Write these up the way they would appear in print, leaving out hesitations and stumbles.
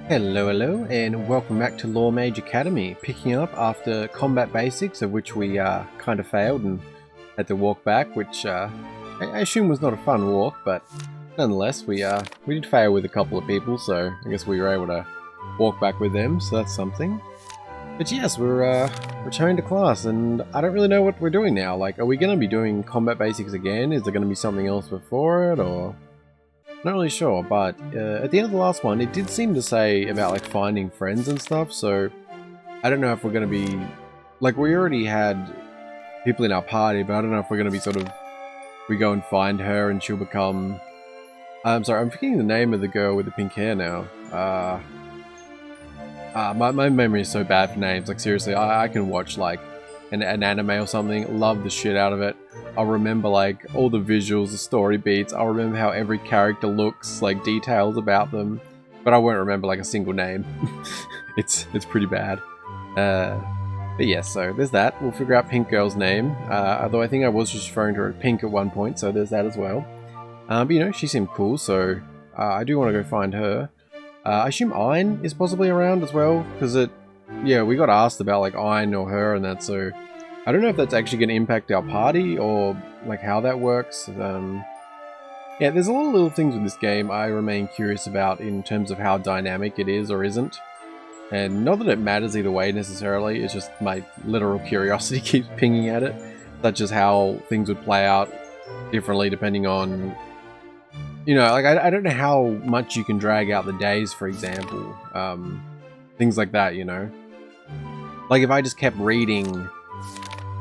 Hello, and welcome back to Lawmage Academy, picking up after combat basics, of which we kind of failed and had to walk back, which I assume was not a fun walk, but nonetheless, we did fail with a couple of people, so I guess we were able to walk back with them, so that's something. But yes, we're returning to class, and I don't really know what we're doing now. Like, are we going to be doing combat basics again? Is there going to be something else before it, or...? Not really sure, but at the end of the last one, it did seem to say about like finding friends and stuff, so I don't know if we're going to be... Like, we already had people in our party, but I don't know if we're going to be sort of... We go and find her and she'll become... I'm sorry, I'm forgetting the name of the girl with the pink hair now. My memory is so bad for names, like seriously, I can watch like an anime or something, love the shit out of it. I'll remember like all the visuals, the story beats, I'll remember how every character looks, like details about them, but I won't remember like a single name. It's pretty bad. But yeah, so there's that. We'll figure out Pink Girl's name, although I think I was just referring to her as Pink at one point, so there's that as well. But you know, she seemed cool, so I do want to go find her. I assume Ein is possibly around as well, because yeah, we got asked about like Ein or her and that, so I don't know if that's actually going to impact our party or like how that works. Yeah, there's a lot of little things with this game I remain curious about in terms of how dynamic it is or isn't. And not that it matters either way necessarily, it's just my literal curiosity keeps pinging at it. Such as how things would play out differently depending on... You know, like I don't know how much you can drag out the days, for example. Things like that, you know. Like if I just kept reading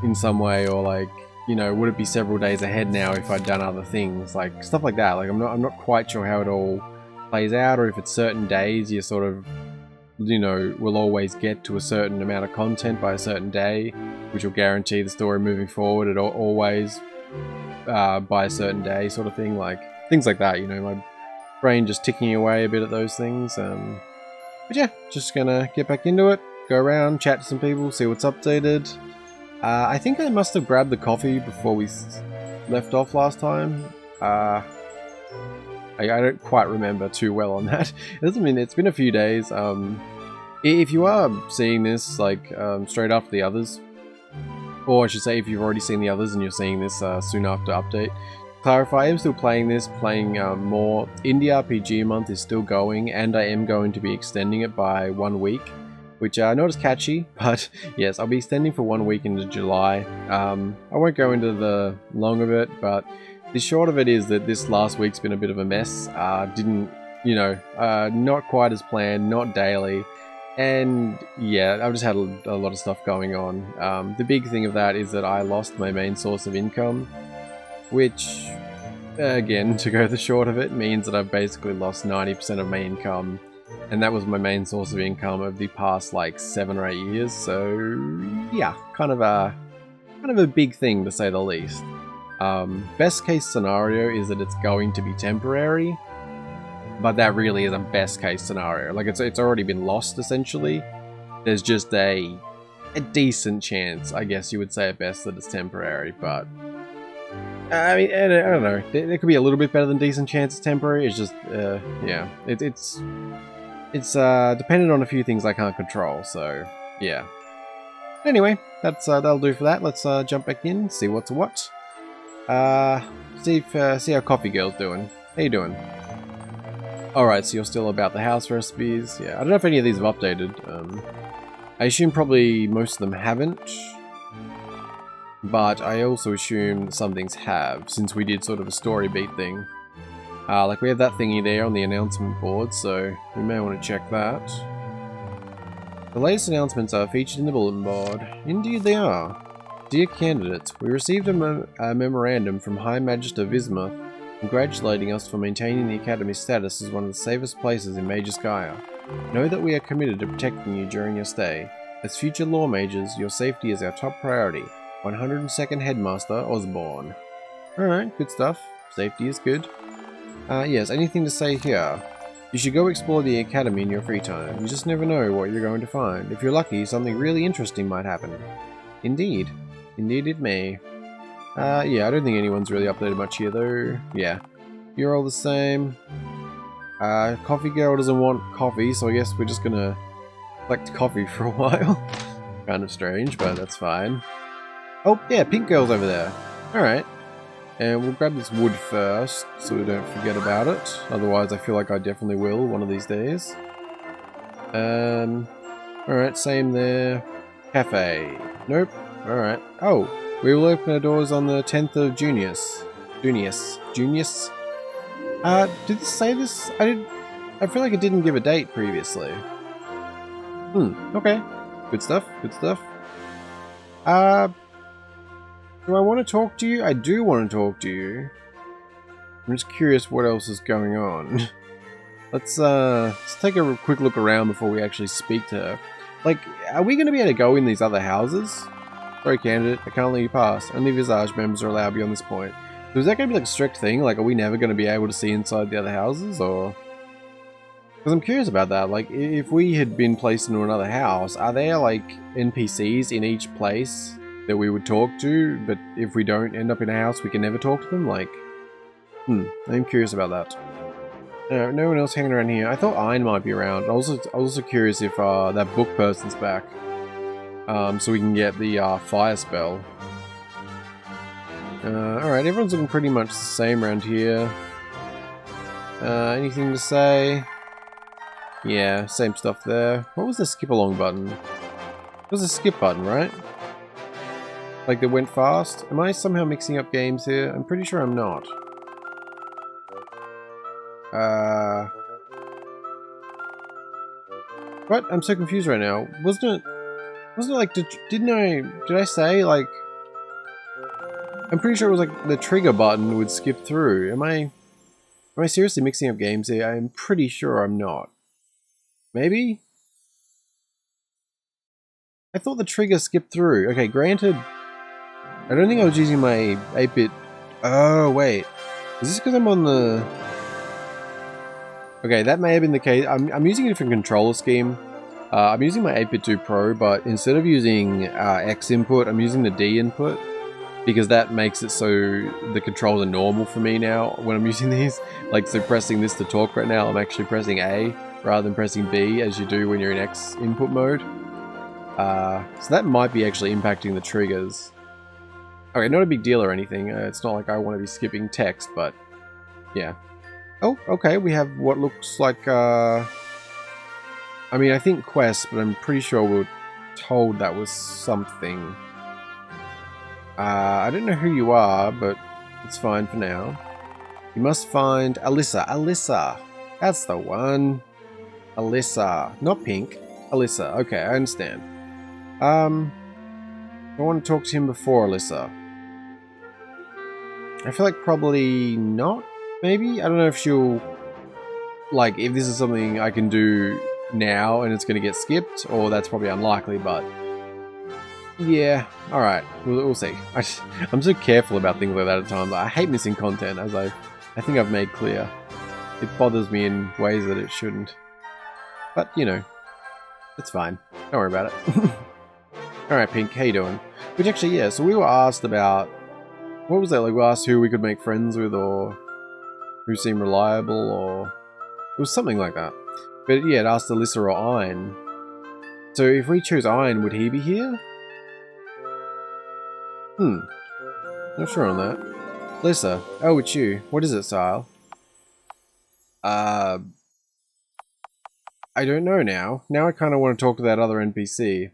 in some way, or like, you know, would it be several days ahead now if I'd done other things, like stuff like that. Like I'm not quite sure how it all plays out, or if it's certain days you sort of, you know, will always get to a certain amount of content by a certain day, which will guarantee the story moving forward at always by a certain day, sort of thing. Like things like that, you know, my brain just ticking away a bit at those things. But yeah, just gonna get back into it, go around, chat to some people, see what's updated. I think I must have grabbed the coffee before we left off last time. I don't quite remember too well on that. It doesn't mean it's been a few days. If you are seeing this like straight after the others, or I should say if you've already seen the others and you're seeing this soon after update, clarify, I am still playing this, more. Indie RPG month is still going, and I am going to be extending it by 1 week. Which are not as catchy, but yes, I'll be extending for 1 week into July. I won't go into the long of it, but the short of it is that this last week's been a bit of a mess. Didn't, you know, not quite as planned, not daily, and yeah, I've just had a lot of stuff going on. The big thing of that is that I lost my main source of income, which, again, to go the short of it, means that I've basically lost 90% of my income. And that was my main source of income over the past like 7 or 8 years, so yeah, kind of a big thing to say the least. Best case scenario is that it's going to be temporary, but that really is a best case scenario. Like it's already been lost essentially. There's just a decent chance, I guess you would say at best, that it's temporary, but I mean, I don't know. There could be a little bit better than decent chance it's temporary. It's just, yeah, it's dependent on a few things I can't control, so yeah. Anyway, that'll do for that. Let's jump back in, see what's what. See how Coffee Girl's doing. How you doing? Alright, so you're still about the house recipes. Yeah, I don't know if any of these have updated. I assume probably most of them haven't. But I also assume some things have, since we did sort of a story beat thing. Like we have that thingy there on the announcement board, so we may want to check that. The latest announcements are featured in the bulletin board. Indeed they are. Dear candidates, we received a memorandum from High Magister Visma congratulating us for maintaining the Academy's status as one of the safest places in Magusgaia. Know that we are committed to protecting you during your stay. As future Lawmages, your safety is our top priority. 102nd Headmaster Osborne. Alright, good stuff. Safety is good. Yes, anything to say here? You should go explore the Academy in your free time. You just never know what you're going to find. If you're lucky, something really interesting might happen. Indeed. Indeed it may. Yeah, I don't think anyone's really updated much here though. Yeah. You're all the same. Coffee girl doesn't want coffee, so I guess we're just gonna collect coffee for a while. Kind of strange, but that's fine. Oh, yeah, pink girl's over there. Alright. And we'll grab this wood first, so we don't forget about it. Otherwise, I feel like I definitely will one of these days. Alright, same there. Cafe. Nope. Alright. Oh, we will open our doors on the 10th of Junius. Junius? Did this say this? I feel like it didn't give a date previously. Okay. Good stuff, good stuff. Do I want to talk to you? I do want to talk to you. I'm just curious what else is going on. Let's take a quick look around before we actually speak to her. Like, are we going to be able to go in these other houses? Sorry, candidate, I can't let you pass. Only Visage members are allowed beyond this point. So is that going to be like a strict thing? Like, are we never going to be able to see inside the other houses, or...? Because I'm curious about that. Like, if we had been placed into another house, are there, like, NPCs in each place that we would talk to, but if we don't end up in a house, we can never talk to them? Like, I'm curious about that. No one else hanging around here. I thought Iron might be around. I was also curious if that book person's back. So we can get the fire spell. Alright, everyone's looking pretty much the same around here. Anything to say? Yeah, same stuff there. What was the skip along button? It was a skip button, right? Like that went fast? Am I somehow mixing up games here? I'm pretty sure I'm not. What? I'm so confused right now. Wasn't it like, did I say, like... I'm pretty sure it was like the trigger button would skip through. Am I seriously mixing up games here? I'm pretty sure I'm not. Maybe? I thought the trigger skipped through. Okay, granted, I don't think I was using my 8-bit... Oh, wait. Is this because I'm on the... Okay, that may have been the case. I'm using a different controller scheme. I'm using my 8-bit 2 Pro, but instead of using X input, I'm using the D input. Because that makes it so the controls are normal for me now when I'm using these. Like, so pressing this to talk right now, I'm actually pressing A rather than pressing B as you do when you're in X input mode. So that might be actually impacting the triggers. Okay, not a big deal or anything. It's not like I want to be skipping text, but yeah. Oh, okay, we have what looks like, I mean, I think quest, but I'm pretty sure we were told that was something. I don't know who you are, but it's fine for now. You must find Alyssa. Alyssa! That's the one. Alyssa. Not Pink. Alyssa. Okay, I understand. I want to talk to him before Alyssa. I feel like probably not, maybe? I don't know if she'll... Like, if this is something I can do now and it's going to get skipped, or that's probably unlikely, but... Yeah, alright, we'll see. I'm so careful about things like that at times. I hate missing content, as I think I've made clear. It bothers me in ways that it shouldn't. But, you know, it's fine. Don't worry about it. Alright, Pink, how you doing? Which actually, yeah, so we were asked about... What was that? Like, we asked who we could make friends with, or who seemed reliable, or... It was something like that. But yeah, it asked Alyssa or Iron. So if we choose Iron, would he be here? Not sure on that. Alyssa. Oh, it's you. What is it, Sile? I don't know now. Now I kind of want to talk to that other NPC.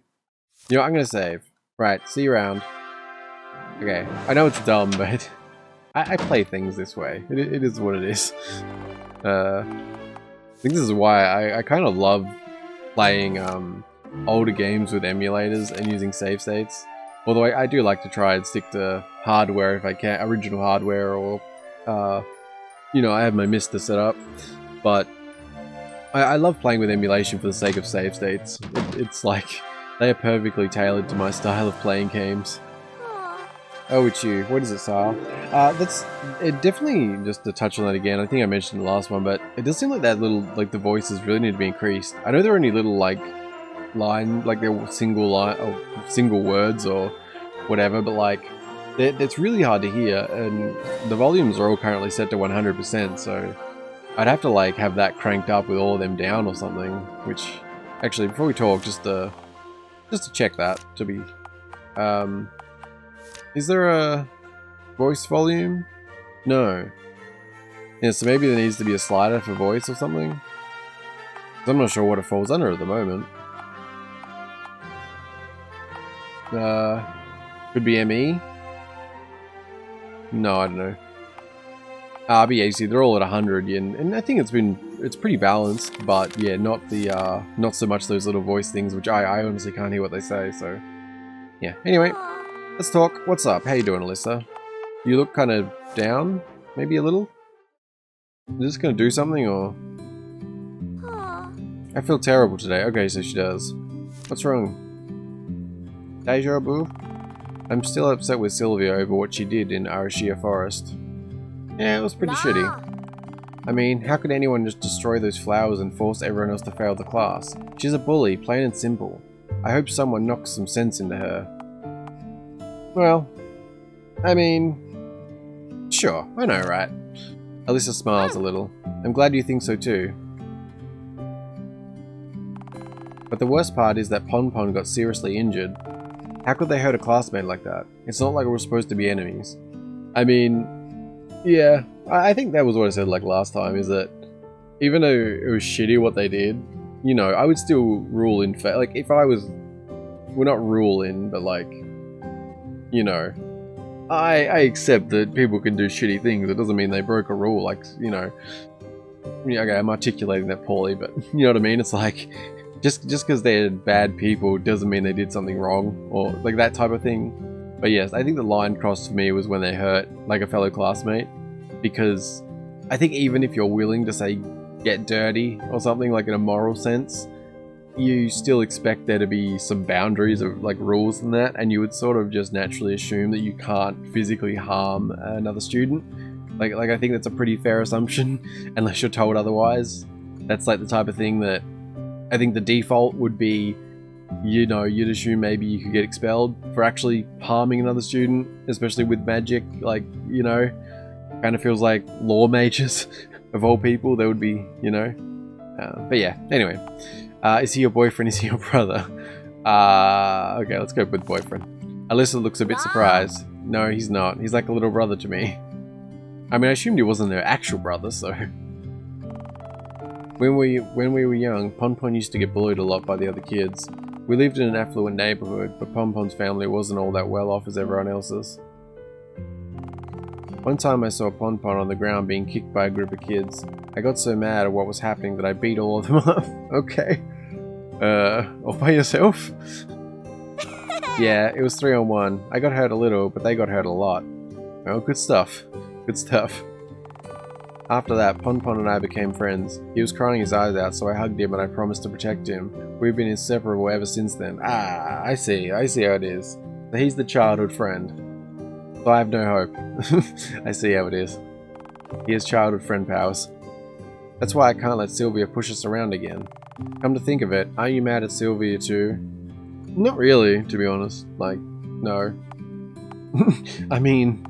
You know, I'm going to save. Right, see you around. Okay, I know it's dumb, but I play things this way. It is what it is. I think this is why I kind of love playing older games with emulators and using save states. Although I do like to try and stick to hardware if I can, original hardware, or, you know, I have my Mister set up. But I love playing with emulation for the sake of save states. It's like, they are perfectly tailored to my style of playing games. Oh, it's you. What is it, Sile? That's it. Definitely, just to touch on that again, I think I mentioned the last one, but it does seem like that little, like, the voices really need to be increased. I know there are only little, like, line, like they're single line or single words or whatever, but like it's really hard to hear, and the volumes are all currently set to 100%, so I'd have to like have that cranked up with all of them down or something. Which, actually, before we talk, just to check that to be. Is there a voice volume? No. Yeah, so maybe there needs to be a slider for voice or something. 'Cause I'm not sure what it falls under at the moment. Could be ME? No, I don't know. RBAC, they're all at 100, yeah, and I think it's pretty balanced, but yeah, not so much those little voice things, which I honestly can't hear what they say, so yeah. Anyway, let's talk. What's up? How you doing, Alyssa? You look kind of down, maybe a little? Is this gonna do something, or? I feel terrible today. Okay, so she does. What's wrong? Deja vu? I'm still upset with Sylvia over what she did in Arashia Forest. Yeah, it was pretty shitty. I mean, how could anyone just destroy those flowers and force everyone else to fail the class? She's a bully, plain and simple. I hope someone knocks some sense into her. Well, I mean, sure, I know, right? Alyssa smiles a little. I'm glad you think so too. But the worst part is that Pon Pon got seriously injured. How could they hurt a classmate like that? It's not like we're supposed to be enemies. I mean, yeah, I think that was what I said like last time, is that even though it was shitty what they did, you know, I would still rule in favor. Like, if I was, well, not rule in, but like, you know, I accept that people can do shitty things. It doesn't mean they broke a rule. Like, you know, yeah, okay, I'm articulating that poorly, but you know what I mean? It's like, just because they're bad people doesn't mean they did something wrong, or like that type of thing. But yes, I think the line crossed for me was when they hurt like a fellow classmate, because I think even if you're willing to say get dirty or something, like in a moral sense, you still expect there to be some boundaries or like rules in that, and you would sort of just naturally assume that you can't physically harm another student. Like I think that's a pretty fair assumption, unless you're told otherwise. That's like the type of thing that I think the default would be, you know, you'd assume maybe you could get expelled for actually harming another student, especially with magic. Like, you know, kind of feels like Lawmages of all people, there would be, you know. But yeah, anyway. Is he your boyfriend? Is he your brother? Okay, let's go with boyfriend. Alyssa looks a bit surprised. No, he's not. He's like a little brother to me. I mean, I assumed he wasn't their actual brother, so... When we were young, Pon Pon used to get bullied a lot by the other kids. We lived in an affluent neighborhood, but Pon Pon's family wasn't all that well off as everyone else's. One time I saw Pon Pon on the ground being kicked by a group of kids. I got so mad at what was happening that I beat all of them up. Okay. All by yourself? Yeah, it was 3-on-1. I got hurt a little, but they got hurt a lot. Oh, good stuff. Good stuff. After that, Pon Pon and I became friends. He was crying his eyes out, so I hugged him and I promised to protect him. We've been inseparable ever since then. Ah, I see how it is. So he's the childhood friend. So I have no hope. I see how it is. He has childhood friend powers. That's why I can't let Sylvia push us around again. Come to think of it, aren't you mad at Sylvia too? Not really, to be honest. Like, no. I mean...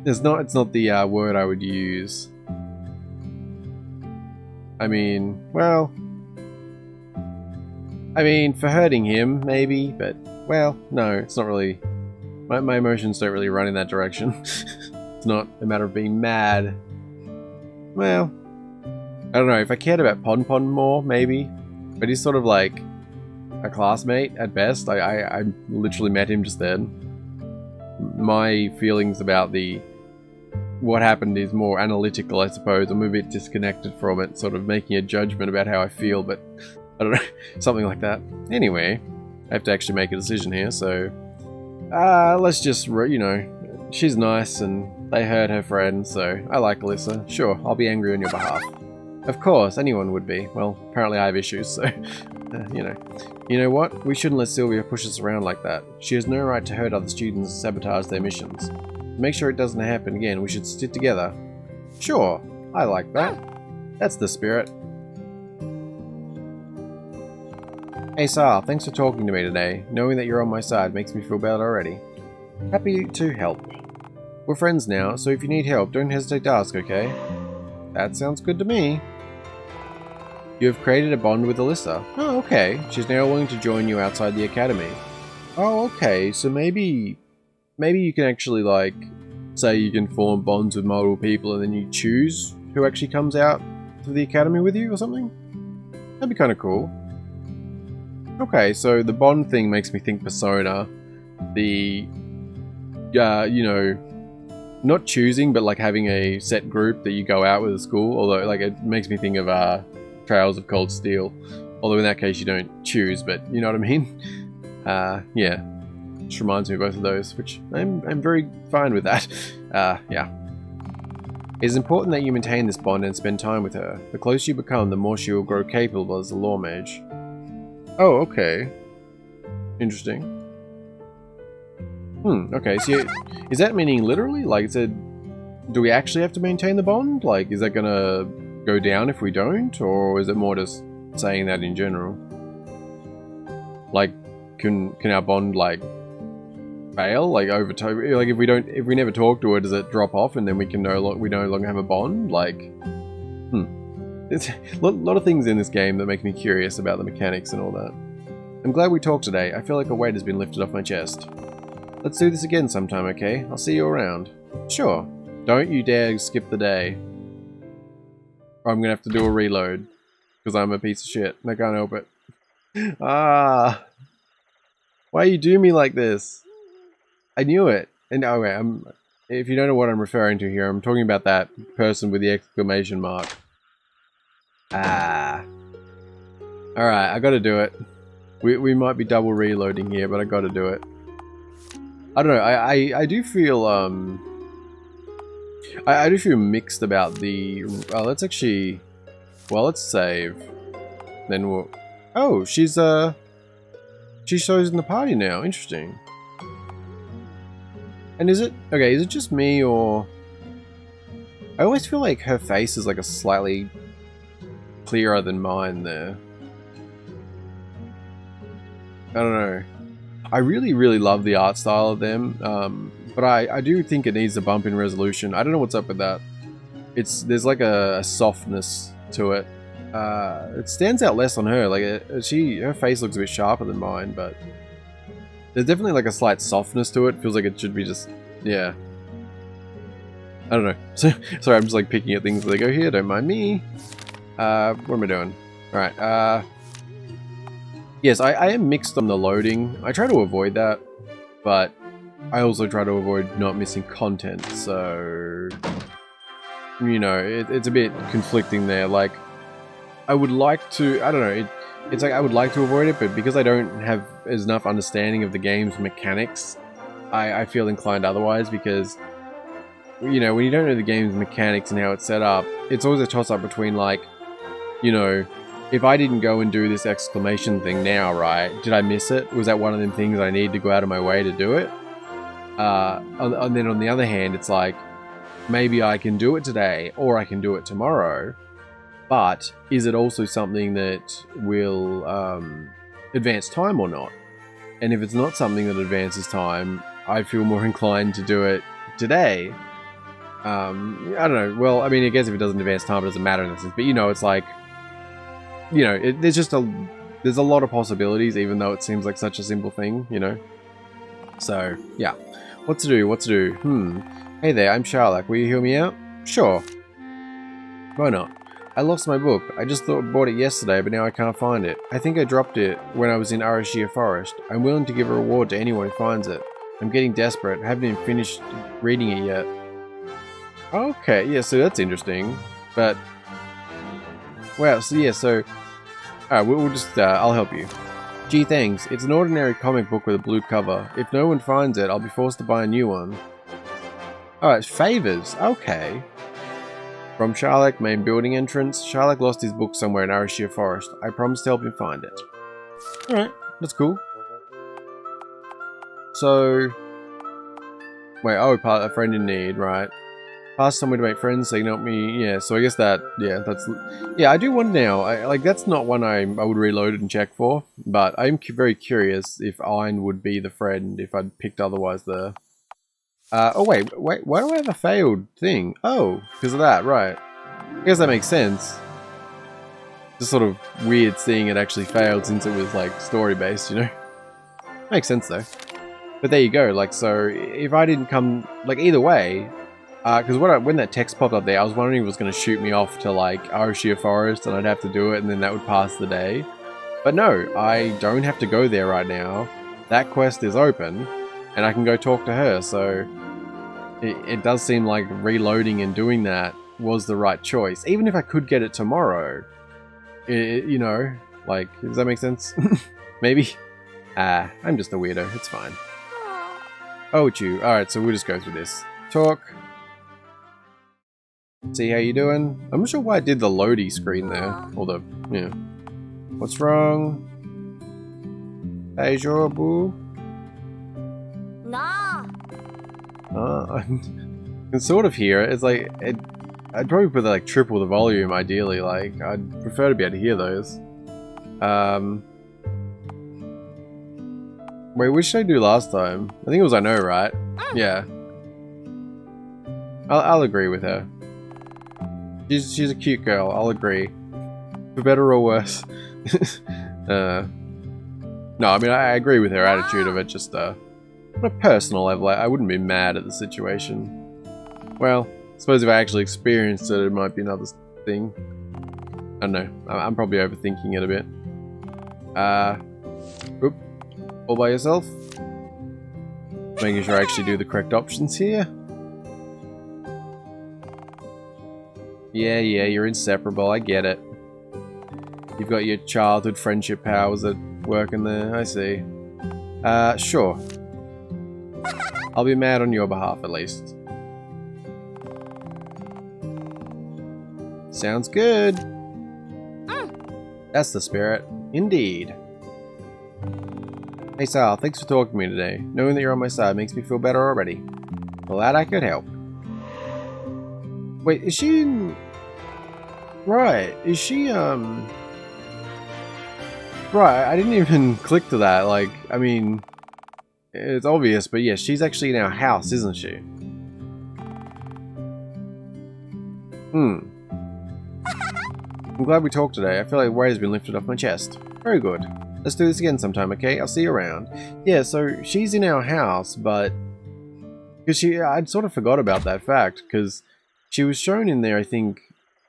it's not the word I would use. I mean, well... I mean, for hurting him, maybe, but... Well, no, it's not really... My emotions don't really run in that direction. It's not a matter of being mad. Well... I don't know, if I cared about Pon Pon more, maybe. But he's sort of like... a classmate, at best. I literally met him just then. My feelings about what happened is more analytical, I suppose. I'm a bit disconnected from it, sort of making a judgment about how I feel, but I don't know, something like that. Anyway, I have to actually make a decision here, so let's just, you know, she's nice and they hurt her friend, so I like Alyssa. Sure, I'll be angry on your behalf. Of course, anyone would be. Well, apparently I have issues, so, you know. You know what? We shouldn't let Sylvia push us around like that. She has no right to hurt other students and sabotage their missions. To make sure it doesn't happen again, we should stick together. Sure, I like that. That's the spirit. Hey Sar, thanks for talking to me today. Knowing that you're on my side makes me feel better already. Happy to help. We're friends now, so if you need help, don't hesitate to ask, okay? That sounds good to me. You have created a bond with Alyssa. Oh, okay. She's now willing to join you outside the academy. Oh, okay. So maybe you can actually, like, say you can form bonds with multiple people and then you choose who actually comes out to the academy with you or something? That'd be kind of cool. Okay, so the bond thing makes me think Persona. The, you know, not choosing, but like having a set group that you go out with at school. Although, like, it makes me think of Trails of Cold Steel. Although in that case you don't choose, but you know what I mean? Yeah. Just reminds me of both of those, which I'm very fine with that. Yeah. It is important that you maintain this bond and spend time with her. The closer you become, the more she will grow capable as a Lawmage. Oh, okay. Interesting. Okay, so is that meaning literally? Like, do we actually have to maintain the bond? Like, is that gonna go down if we don't? Or is it more just saying that in general? Like, can our bond, like, fail? Like, over time? Like, if we never talk to her, does it drop off and then we no longer have a bond? Like, There's a lot of things in this game that make me curious about the mechanics and all that. I'm glad we talked today. I feel like a weight has been lifted off my chest. Let's do this again sometime, okay? I'll see you around. Sure. Don't you dare skip the day. Or I'm gonna have to do a reload. Because I'm a piece of shit and I can't help it. Ah! Why you do me like this? I knew it. And okay, if you don't know what I'm referring to here, I'm talking about that person with the exclamation mark. Ah. Alright, I gotta do it. We might be double reloading here, but I gotta do it. I don't know, I do feel, I do feel mixed about the... let's actually... Well, let's save. Then we'll... Oh, she shows in the party now. Interesting. And is it... Okay, is it just me, or... I always feel like her face is like a slightly clearer than mine there. I don't know. I really, really love the art style of them, but I do think it needs a bump in resolution. I don't know what's up with that. There's like a softness to it. It stands out less on her. Like her face looks a bit sharper than mine, but there's definitely like a slight softness to it. Feels like it should be just, yeah. I don't know. Sorry, I'm just like picking at things as they go here. Don't mind me. What am I doing? All right. Yes, I am mixed on the loading. I try to avoid that, but I also try to avoid not missing content, so... You know, it's a bit conflicting there. Like, I would like to... I don't know, it's like I would like to avoid it, but because I don't have enough understanding of the game's mechanics, I feel inclined otherwise, because... You know, when you don't know the game's mechanics and how it's set up, it's always a toss-up between, like, you know... If I didn't go and do this exclamation thing now, right, did I miss it? Was that one of them things I need to go out of my way to do it? And then on the other hand, it's like, maybe I can do it today, or I can do it tomorrow, but is it also something that will advance time or not? And if it's not something that advances time, I feel more inclined to do it today. I don't know, well, I mean, I guess if it doesn't advance time, it doesn't matter in that sense, but you know, it's like, you know, there's a lot of possibilities, even though it seems like such a simple thing, you know? So, yeah. What to do? Hey there, I'm Charlotte. Will you hear me out? Sure. Why not? I lost my book. I just bought it yesterday, but now I can't find it. I think I dropped it when I was in Arashia Forest. I'm willing to give a reward to anyone who finds it. I'm getting desperate. I haven't even finished reading it yet. Okay, yeah, so that's interesting. But... Wow, so yeah, so... Alright, we'll just, I'll help you. Gee, thanks. It's an ordinary comic book with a blue cover. If no one finds it, I'll be forced to buy a new one. Alright, favors. Okay. From Sharlak, main building entrance. Sharlak lost his book somewhere in Arashia Forest. I promised to help him find it. Alright, that's cool. So... Wait, oh, a friend in need, right. Pass somewhere to make friends, so you can help me. Yeah, so I guess that, yeah, that's... Yeah, I do wonder now. Like, that's not one I would reload it and check for, but I'm very curious if Ein would be the friend if I'd picked otherwise there. Oh, wait, why do I have a failed thing? Oh, because of that, right. I guess that makes sense. Just sort of weird seeing it actually failed since it was like story based, you know? Makes sense though. But there you go, like, so if I didn't come, like, either way, because when that text popped up there, I was wondering if it was going to shoot me off to like Arashia Forest and I'd have to do it and then that would pass the day. But no, I don't have to go there right now. That quest is open and I can go talk to her, so it does seem like reloading and doing that was the right choice. Even if I could get it tomorrow, you know, like, does that make sense? Maybe? I'm just a weirdo, it's fine. Oh, it's you. Alright, so we'll just go through this. Talk. See how you doing? I'm not sure why I did the loady screen there. Or the, you know. What's wrong? Bonjour, boo. Nah. I can sort of hear it. It's like, I'd probably put like triple the volume ideally. Like, I'd prefer to be able to hear those. Wait, what should I do last time? I think it was I know, right? Yeah. I'll agree with her. She's a cute girl, I'll agree. For better or worse. No, I mean, I agree with her attitude of it, just on a personal level, I wouldn't be mad at the situation. Well, I suppose if I actually experienced it, it might be another thing. I don't know, I'm probably overthinking it a bit. Oop. All by yourself? Making sure I actually do the correct options here. Yeah, you're inseparable, I get it. You've got your childhood friendship powers at work in there, I see. Sure. I'll be mad on your behalf, at least. Sounds good. That's the spirit. Indeed. Hey Sal, thanks for talking to me today. Knowing that you're on my side makes me feel better already. Glad I could help. Wait, is she in... Right, is she, Right, I didn't even click to that, like, I mean... It's obvious, but yeah, she's actually in our house, isn't she? I'm glad we talked today. I feel like a weight has been lifted off my chest. Very good. Let's do this again sometime, okay? I'll see you around. Yeah, so she's in our house, but... Because I'd sort of forgot about that fact, because she was shown in there, I think,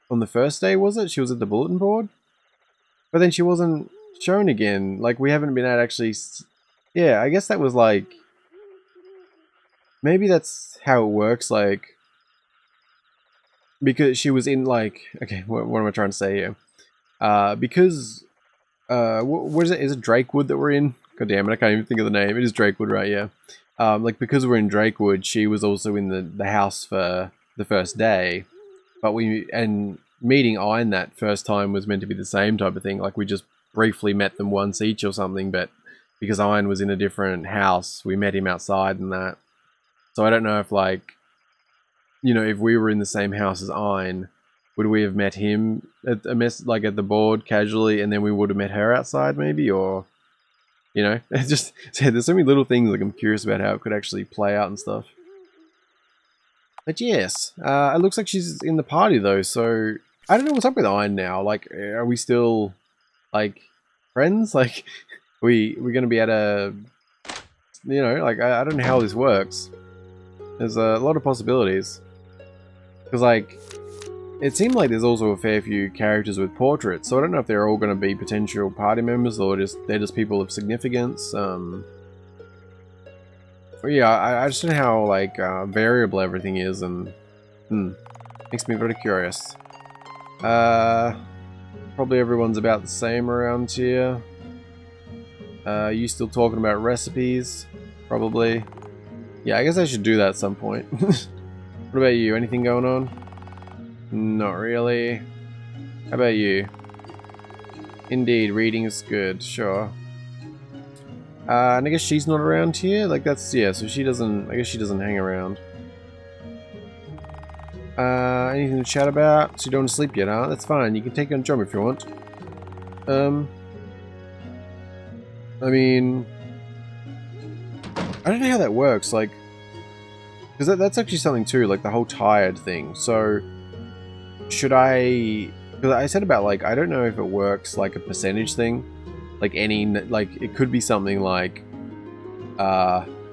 on the first day, was it? She was at the bulletin board? But then she wasn't shown again. Like, we haven't been able to actually... Yeah, I guess that was like... Maybe that's how it works, like... Because she was in, like... Okay, what am I trying to say here? Because... what is it? Is it Drakewood that we're in? God damn it, I can't even think of the name. It is Drakewood, right? Yeah. Like, because we're in Drakewood, she was also in the house for the first day. But and meeting Iron that first time was meant to be the same type of thing. Like, we just briefly met them once each or something, but because Iron was in a different house, we met him outside and that. So I don't know if, like, you know, if we were in the same house as Iron, would we have met him at at the board casually, and then we would have met her outside, maybe, or, you know, it's just there's so many little things like I'm curious about how it could actually play out and stuff. But yes, it looks like she's in the party though, so I don't know what's up with Iron now. Like, are we still like friends? Like, we're gonna be at a, you know, like I don't know how this works. There's a lot of possibilities because like. It seemed like there's also a fair few characters with portraits, so I don't know if they're all going to be potential party members or they're just people of significance. But yeah, I just don't know how like variable everything is, and makes me very curious. Probably everyone's about the same around here. You still talking about recipes? Probably. Yeah, I guess I should do that at some point. What about you? Anything going on? Not really. How about you? Indeed, reading is good, sure. And I guess she's not around here? Like, that's, yeah, so she doesn't, I guess she doesn't hang around. Anything to chat about? So you don't want to sleep yet, huh? That's fine, you can take on a job if you want. I mean... I don't know how that works, like... Because that's actually something too, like the whole tired thing, so... should I... Because I said about, like, I don't know if it works like a percentage thing. Like any... Like, it could be something like...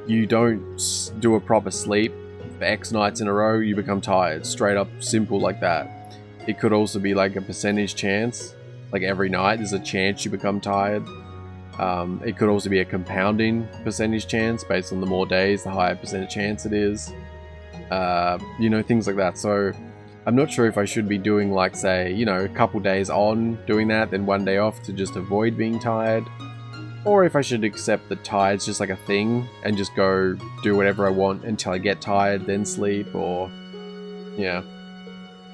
you don't do a proper sleep for X nights in a row, you become tired. Straight up simple like that. It could also be like a percentage chance. Like every night there's a chance you become tired. It could also be a compounding percentage chance based on the more days, the higher percentage chance it is. You know, things like that. So I'm not sure if I should be doing like, say, you know, a couple days on doing that, then one day off to just avoid being tired. Or if I should accept that tired's just like a thing and just go do whatever I want until I get tired, then sleep, or... Yeah.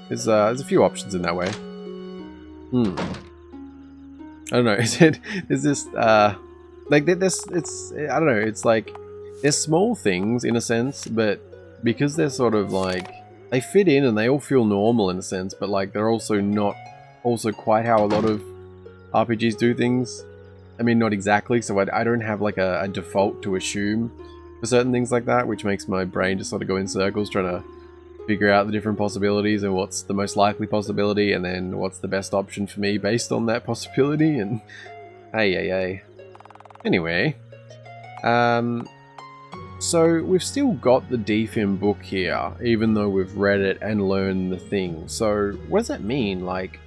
There's a few options in that way. I don't know, is this, like, this, it's, I don't know, it's like, they're small things in a sense, but because they're sort of like, they fit in and they all feel normal in a sense, but like, they're also not, also quite how a lot of RPGs do things. I mean, not exactly, so I don't have like a default to assume for certain things like that, which makes my brain just sort of go in circles trying to figure out the different possibilities and what's the most likely possibility and then what's the best option for me based on that possibility, and hey. Anyway, so we've still got the DFIM book here, even though we've read it and learned the thing. So what does that mean? Like,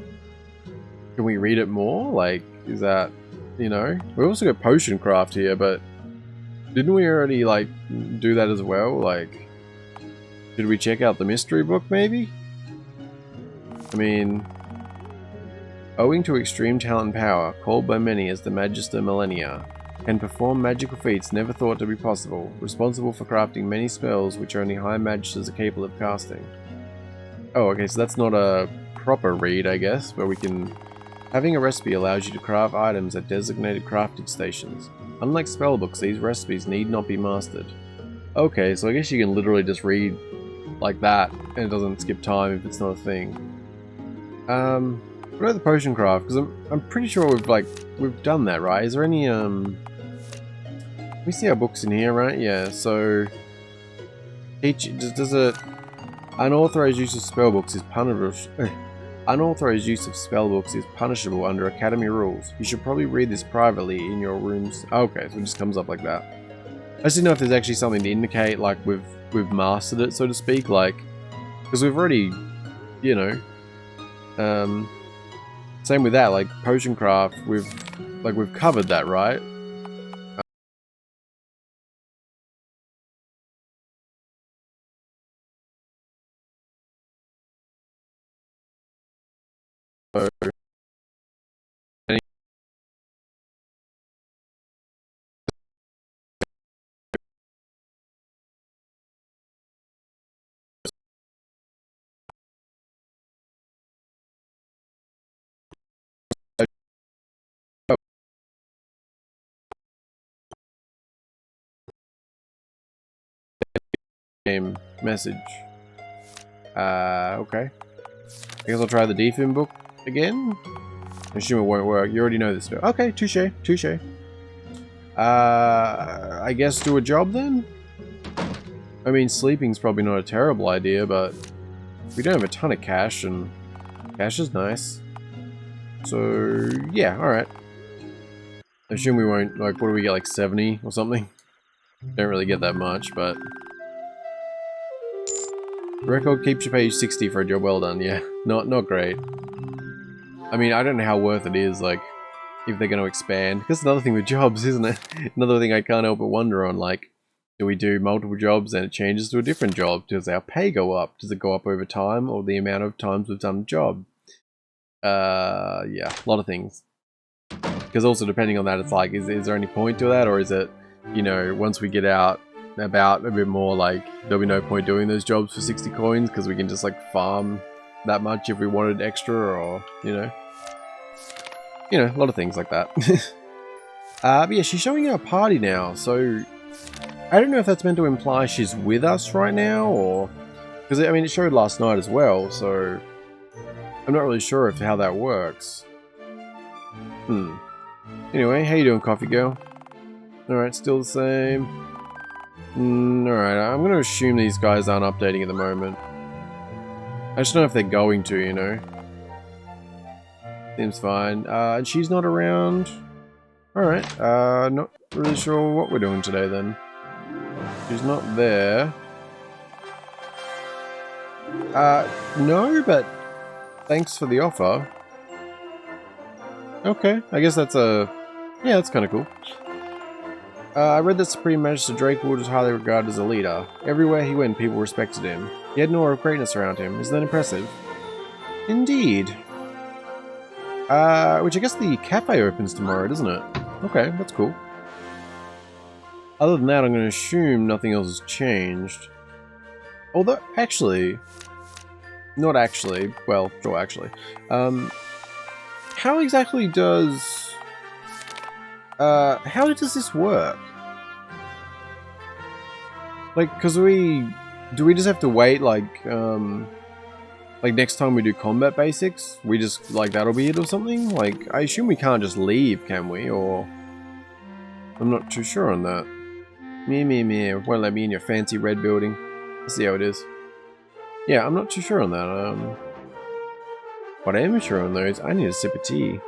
can we read it more? Like, is that... You know, we also got potion craft here, but didn't we already like do that as well? Like, should we check out the mystery book maybe? I mean, owing to extreme talent and power, called by many as the Magister Millennia, can perform magical feats never thought to be possible, responsible for crafting many spells which only high magisters are capable of casting. Oh, okay, so that's not a proper read, I guess, where we can... Having a recipe allows you to craft items at designated crafting stations. Unlike spellbooks, these recipes need not be mastered. Okay, so I guess you can literally just read like that, and it doesn't skip time if it's not a thing. What about the potion craft? Because I'm pretty sure we've done that, right? Is there any let me see our books in here, right? Yeah. So does it unauthorized use of spellbooks is punishable. Unauthorized use of spellbooks is punishable under Academy rules. You should probably read this privately in your rooms. Okay, so it just comes up like that. I just didn't know if there's actually something to indicate, like, we've mastered it, so to speak, like... Because we've already, you know... same with that, like, potion craft, we've covered that, right? So... Game message. Okay. I guess I'll try the DFIM book again. I assume it won't work. You already know this spell. Okay, touche. I guess do a job then? I mean, sleeping's probably not a terrible idea, but we don't have a ton of cash, and cash is nice. So, yeah, alright. I assume we won't, like, what do we get, like 70 or something? Don't really get that much, but... Record keeps you pay 60 for a job well done, yeah. Not great. I mean, I don't know how worth it is, like, if they're going to expand. That's another thing with jobs, isn't it? Another thing I can't help but wonder on, like, do we do multiple jobs and it changes to a different job? Does our pay go up? Does it go up over time, or the amount of times we've done a job? Yeah, a lot of things. Because also, depending on that, it's like, is there any point to that, or is it, you know, once we get out about a bit more, like, there'll be no point doing those jobs for 60 coins, because we can just, like, farm that much if we wanted extra, or, you know, a lot of things like that. But yeah, she's showing our party now, so I don't know if that's meant to imply she's with us right now, or... Because, I mean, it showed last night as well, so... I'm not really sure how that works. Anyway, how you doing, coffee girl? Alright, still the same. Alright, I'm going to assume these guys aren't updating at the moment. I just don't know if they're going to, you know. Seems fine. And she's not around. Alright, not really sure what we're doing today then. She's not there. No, but thanks for the offer. Okay, I guess that's a... yeah, that's kind of cool. I read that Supreme Magister Drakewood was highly regarded as a leader. Everywhere he went, people respected him. He had an aura of greatness around him. Isn't that impressive? Indeed. Which I guess the cafe opens tomorrow, doesn't it? Okay, that's cool. Other than that, I'm going to assume nothing else has changed. Although, actually... not actually. Well, sure, actually. How exactly does... how does this work? Like, because do we just have to wait, like next time we do combat basics, we just, like, that'll be it or something? Like, I assume we can't just leave, can we? Or... I'm not too sure on that. Me. Won't let me in your fancy red building. Let's see how it is. Yeah, I'm not too sure on that. What I am sure on though is I need a sip of tea.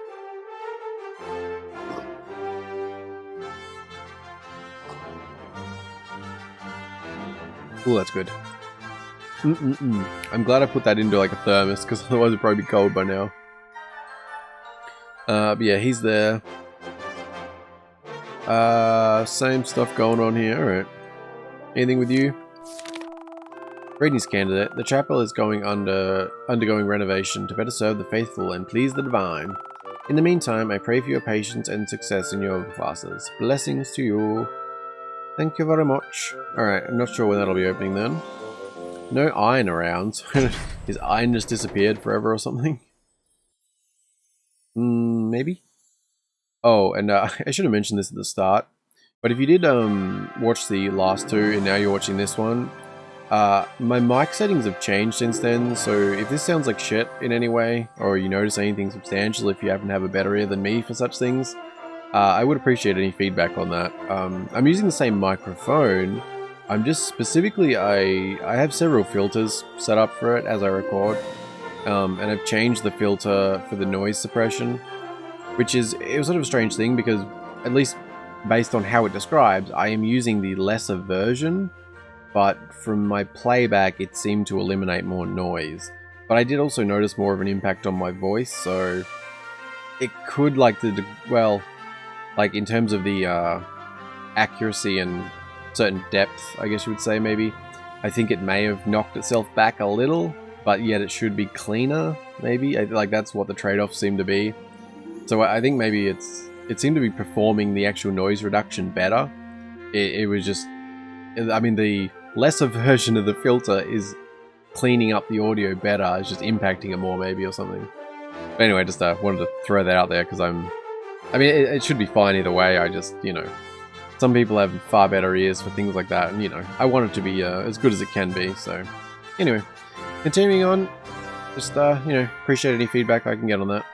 Ooh, that's good. I'm glad I put that into like a thermos, because otherwise it'd probably be cold by now. But yeah, he's there. Same stuff going on here. Alright. Anything with you? Greetings, candidate. The chapel is undergoing renovation to better serve the faithful and please the divine. In the meantime, I pray for your patience and success in your classes. Blessings to you. Thank you very much. Alright, I'm not sure when that'll be opening then. No iron around. His iron just disappeared forever or something? Maybe? Oh, and I should have mentioned this at the start. But if you did watch the last two and now you're watching this one, my mic settings have changed since then, so if this sounds like shit in any way, or you notice anything substantial if you happen to have a better ear than me for such things, I would appreciate any feedback on that. I'm using the same microphone. I'm just specifically, I have several filters set up for it as I record, and I've changed the filter for the noise suppression, which is, it was sort of a strange thing because, at least based on how it describes, I am using the lesser version, but from my playback it seemed to eliminate more noise. But I did also notice more of an impact on my voice, so it could, like, well, like in terms of the accuracy and certain depth, I guess you would say, maybe, I think it may have knocked itself back a little, but yet it should be cleaner, maybe. Like, that's what the trade-offs seem to be. So I think maybe it seemed to be performing the actual noise reduction better. It was just, I mean, the lesser version of the filter is cleaning up the audio better. It's just impacting it more, maybe, or something. But anyway, just wanted to throw that out there because I mean, it should be fine either way. I just, you know, some people have far better ears for things like that, and, you know, I want it to be as good as it can be. So anyway, continuing on, just you know, appreciate any feedback I can get on that.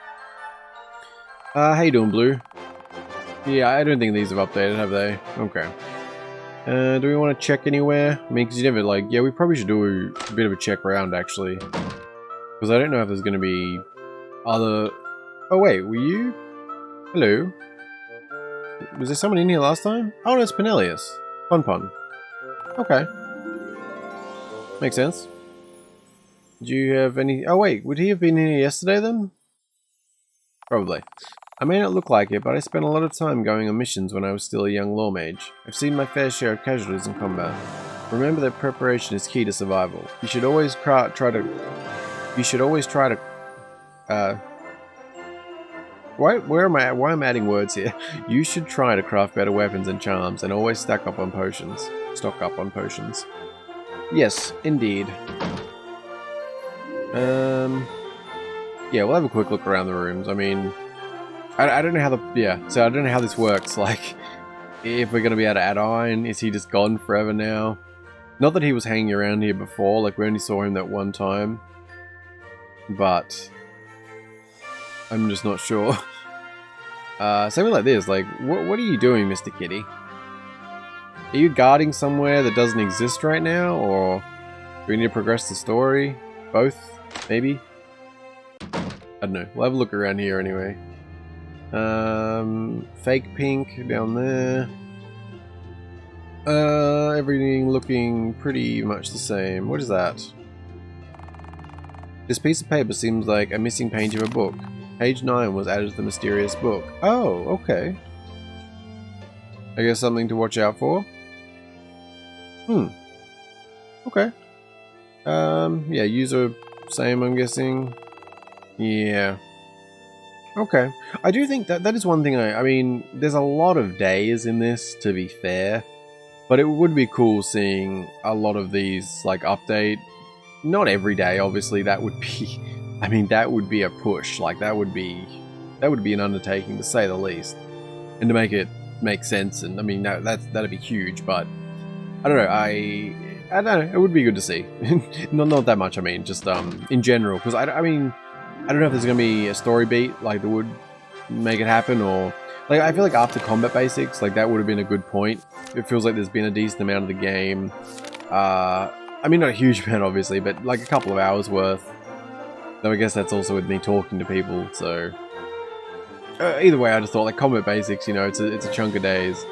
How you doing, Blue? Yeah, I don't think these have updated, have they? Okay. Do we want to check anywhere? I mean, because you never, like, yeah, we probably should do a bit of a check around, actually. Because I don't know if there's going to be other... Oh, wait, were you? Hello? Was there someone in here last time? Oh, no, it's Penelius. Pun. Okay. Makes sense. Do you have any... Oh, wait, would he have been here yesterday, then? Probably. I may not look like it, but I spent a lot of time going on missions when I was still a young Lawmage. I've seen my fair share of casualties in combat. Remember that preparation is key to survival. You should always try to... Why am I adding words here? You should try to craft better weapons and charms, and always stock up on potions. Yes, indeed. Yeah, we'll have a quick look around the rooms. I mean... I don't know how so I don't know how this works, like, if we're going to be able to add iron, is he just gone forever now? Not that he was hanging around here before, like, we only saw him that one time, but I'm just not sure. Something like this, like, what are you doing, Mr. Kitty? Are you guarding somewhere that doesn't exist right now, or do we need to progress the story? Both? Maybe? I don't know. We'll have a look around here anyway. Fake pink down there. Everything looking pretty much the same. What is that? This piece of paper seems like a missing page of a book. Page 9 was added to the mysterious book. Oh, okay. I guess something to watch out for? Okay. Yeah, user same, I'm guessing. Yeah. Okay. I do think that is one thing I mean, there's a lot of days in this, to be fair. But it would be cool seeing a lot of these, like, update. Not every day, obviously, that would be... I mean, that would be a push. Like, that would be an undertaking, to say the least. And to make it make sense, and, I mean, that'd be huge, but... I don't know, I don't know, it would be good to see. not that much, I mean, just, in general. Because, I mean, I don't know if there's going to be a story beat, like, that would make it happen, or... Like, I feel like after combat basics, like, that would have been a good point. It feels like there's been a decent amount of the game. I mean, not a huge amount, obviously, but, like, a couple of hours worth. Though I guess that's also with me talking to people, so... either way, I just thought, like, combat basics, you know, it's a chunk of days.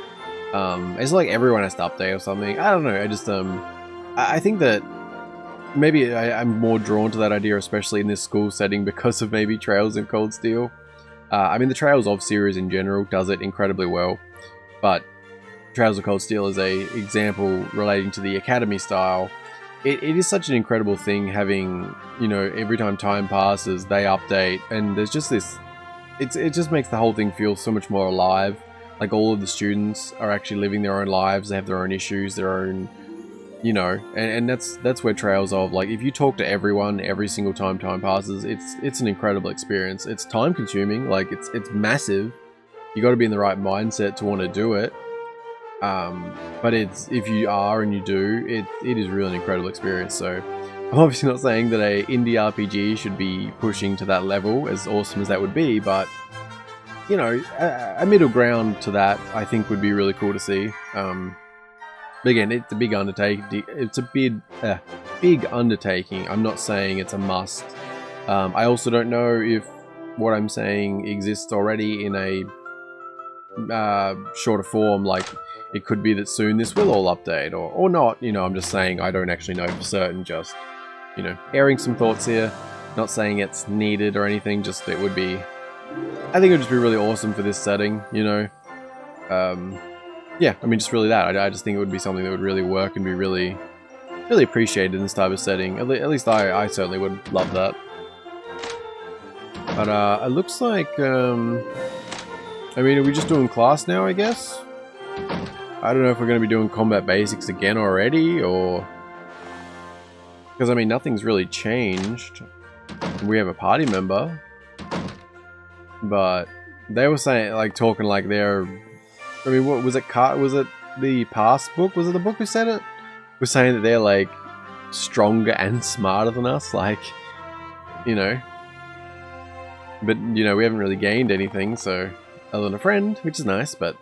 It's like everyone has to update or something. I don't know, I just, I think that... Maybe I'm more drawn to that idea, especially in this school setting, because of maybe Trails and Cold Steel. I mean, the Trails of series in general does it incredibly well, but Trails of Cold Steel is a example relating to the Academy style. It is such an incredible thing having, you know, every time time passes, they update, and there's just this... It just makes the whole thing feel so much more alive. Like, all of the students are actually living their own lives, they have their own issues, their own... You know, and that's where Trails of, like, if you talk to everyone every single time time passes, it's an incredible experience. It's time consuming, like, it's massive. You got to be in the right mindset to want to do it. But if you are and you do, it is really an incredible experience. So I'm obviously not saying that a indie RPG should be pushing to that level, as awesome as that would be, but you know, a middle ground to that I think would be really cool to see. But again, it's a big undertaking. It's a big undertaking. I'm not saying it's a must. I also don't know if what I'm saying exists already in a shorter form. Like, it could be that soon this will all update, or not. You know, I'm just saying I don't actually know for certain. Just, you know, airing some thoughts here. Not saying it's needed or anything. Just it would be. I think it would just be really awesome for this setting. You know. Yeah, I mean, just really that. I just think it would be something that would really work and be really appreciated in this type of setting. At least I certainly would love that. But it looks like, I mean, are we just doing class now, I guess? I don't know if we're going to be doing combat basics again already, or... Because, I mean, nothing's really changed. We have a party member. But they were saying, like, talking like they're... I mean, what was it? Was it the past book? Was it the book who said it? Was saying that they're like stronger and smarter than us, like, you know. But you know, we haven't really gained anything, so other than a friend, which is nice. But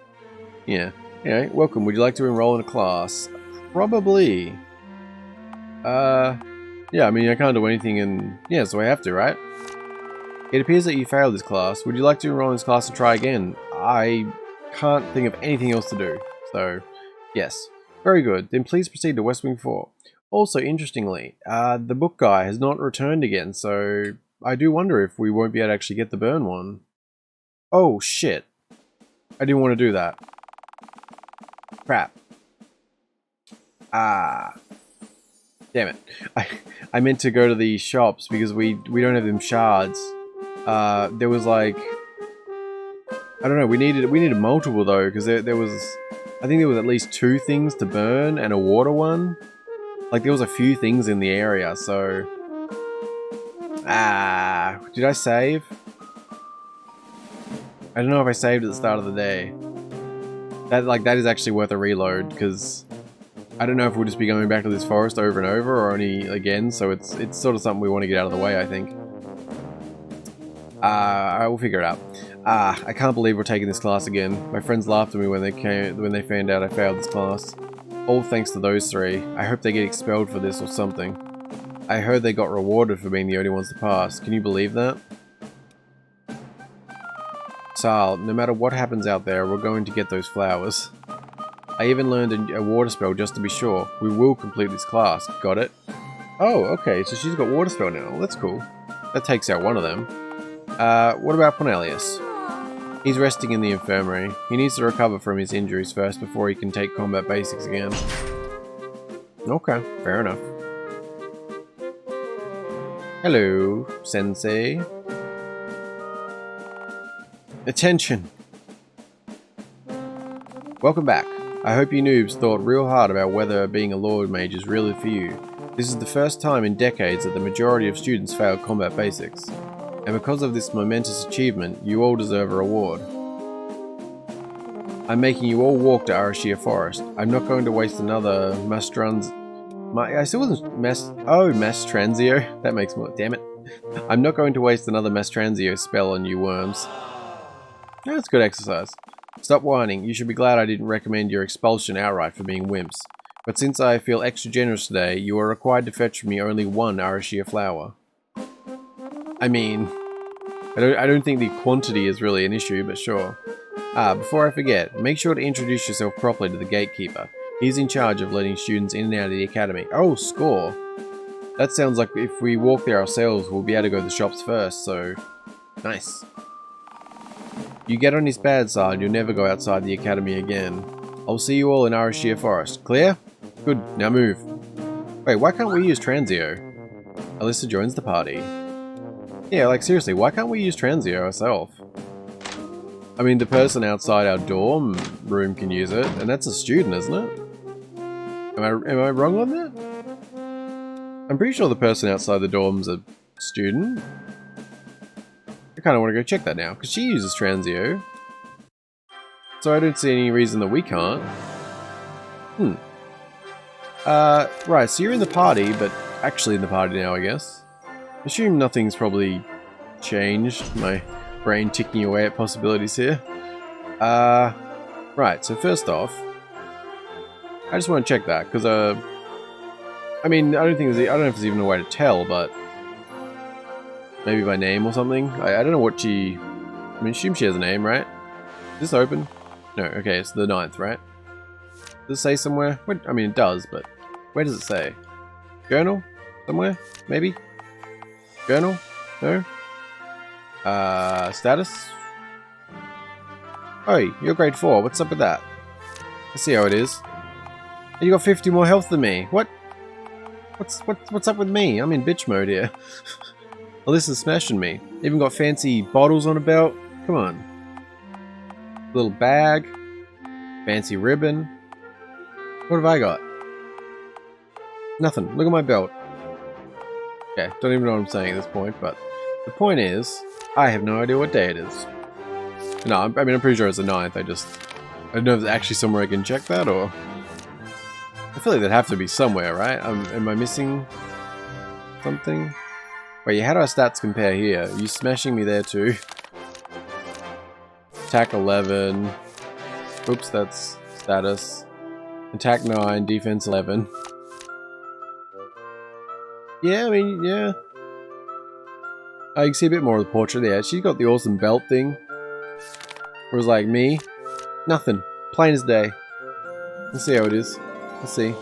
yeah. Anyway, welcome. Would you like to enroll in a class? Probably. Yeah. I mean, I can't do anything, and yeah, so I have to, right? It appears that you failed this class. Would you like to enroll in this class and try again? I can't think of anything else to do, so yes. Very good, then please proceed to West Wing 4. Also, interestingly, the book guy has not returned again, so I do wonder if we won't be able to actually get the burn one. Oh shit, I didn't want to do that. Crap. Damn it. I meant to go to the shops because we don't have them shards. There was like... I don't know, we needed multiple though, because there was, I think there was at least 2 things to burn and a water one. Like, there was a few things in the area, so... did I save? I don't know if I saved at the start of the day. That is actually worth a reload, because I don't know if we'll just be going back to this forest over and over, or only again, so it's sort of something we want to get out of the way, I think. I will figure it out. I can't believe we're taking this class again. My friends laughed at me when they found out I failed this class. All thanks to those 3. I hope they get expelled for this or something. I heard they got rewarded for being the only ones to pass. Can you believe that? Sal, no matter what happens out there, we're going to get those flowers. I even learned a water spell just to be sure. We will complete this class. Got it? Oh, okay, so she's got water spell now. That's cool. That takes out one of them. What about Cornelius? He's resting in the infirmary. He needs to recover from his injuries first before he can take combat basics again. Okay, fair enough. Hello, Sensei. Attention! Welcome back. I hope you noobs thought real hard about whether being a Lawmage is really for you. This is the first time in decades that the majority of students failed combat basics. And because of this momentous achievement, you all deserve a reward. I'm making you all walk to Arashia Forest. I'm not going to waste another I still wasn't Mastransio. That makes more. Damn it. I'm not going to waste another Mastransio spell on you worms. Yeah, that's good exercise. Stop whining. You should be glad I didn't recommend your expulsion outright for being wimps. But since I feel extra generous today, you are required to fetch me only one Arashia flower. I mean, I don't think the quantity is really an issue, but sure. Before I forget, make sure to introduce yourself properly to the gatekeeper. He's in charge of letting students in and out of the academy. Oh, score! That sounds like if we walk there ourselves, we'll be able to go to the shops first, so... Nice. You get on his bad side, you'll never go outside the academy again. I'll see you all in Arashia Forest. Clear? Good, now move. Wait, why can't we use Transio? Alyssa joins the party. Yeah, like seriously, why can't we use Transio ourselves? I mean, the person outside our dorm room can use it, and that's a student, isn't it? Am I wrong on that? I'm pretty sure the person outside the dorm's a student. I kind of want to go check that now, because she uses Transio. So I don't see any reason that we can't. Right, so you're in the party, but actually in the party now, I guess. Assume nothing's probably changed. My brain ticking away at possibilities here. Right, so first off, I just want to check that, because, I mean, I don't know if there's even a way to tell, but maybe by name or something? I don't know what she... I mean, assume she has a name, right? Is this open? No, okay, it's the 9th, right? Does it say somewhere? I mean, it does, but where does it say? Journal? Somewhere? Maybe? Journal? No? Status? Oh, you're grade 4. What's up with that? I see how it is. You got 50 more health than me. What? What's up with me? I'm in bitch mode here. Alyssa's smashing me. Even got fancy bottles on a belt. Come on. Little bag. Fancy ribbon. What have I got? Nothing. Look at my belt. Okay, don't even know what I'm saying at this point, but the point is, I have no idea what day it is. No, I mean, I'm pretty sure it's the 9th. I don't know if there's actually somewhere I can check that, or... I feel like that'd have to be somewhere, right? Am I missing something? Wait, how do our stats compare here? Are you smashing me there too? Attack 11. Oops, that's status. Attack 9, defense 11. Yeah, I mean, yeah. I can see a bit more of the portrait there. She's got the awesome belt thing. Whereas like me, nothing. Plain as day. Let's see how it is. Let's see.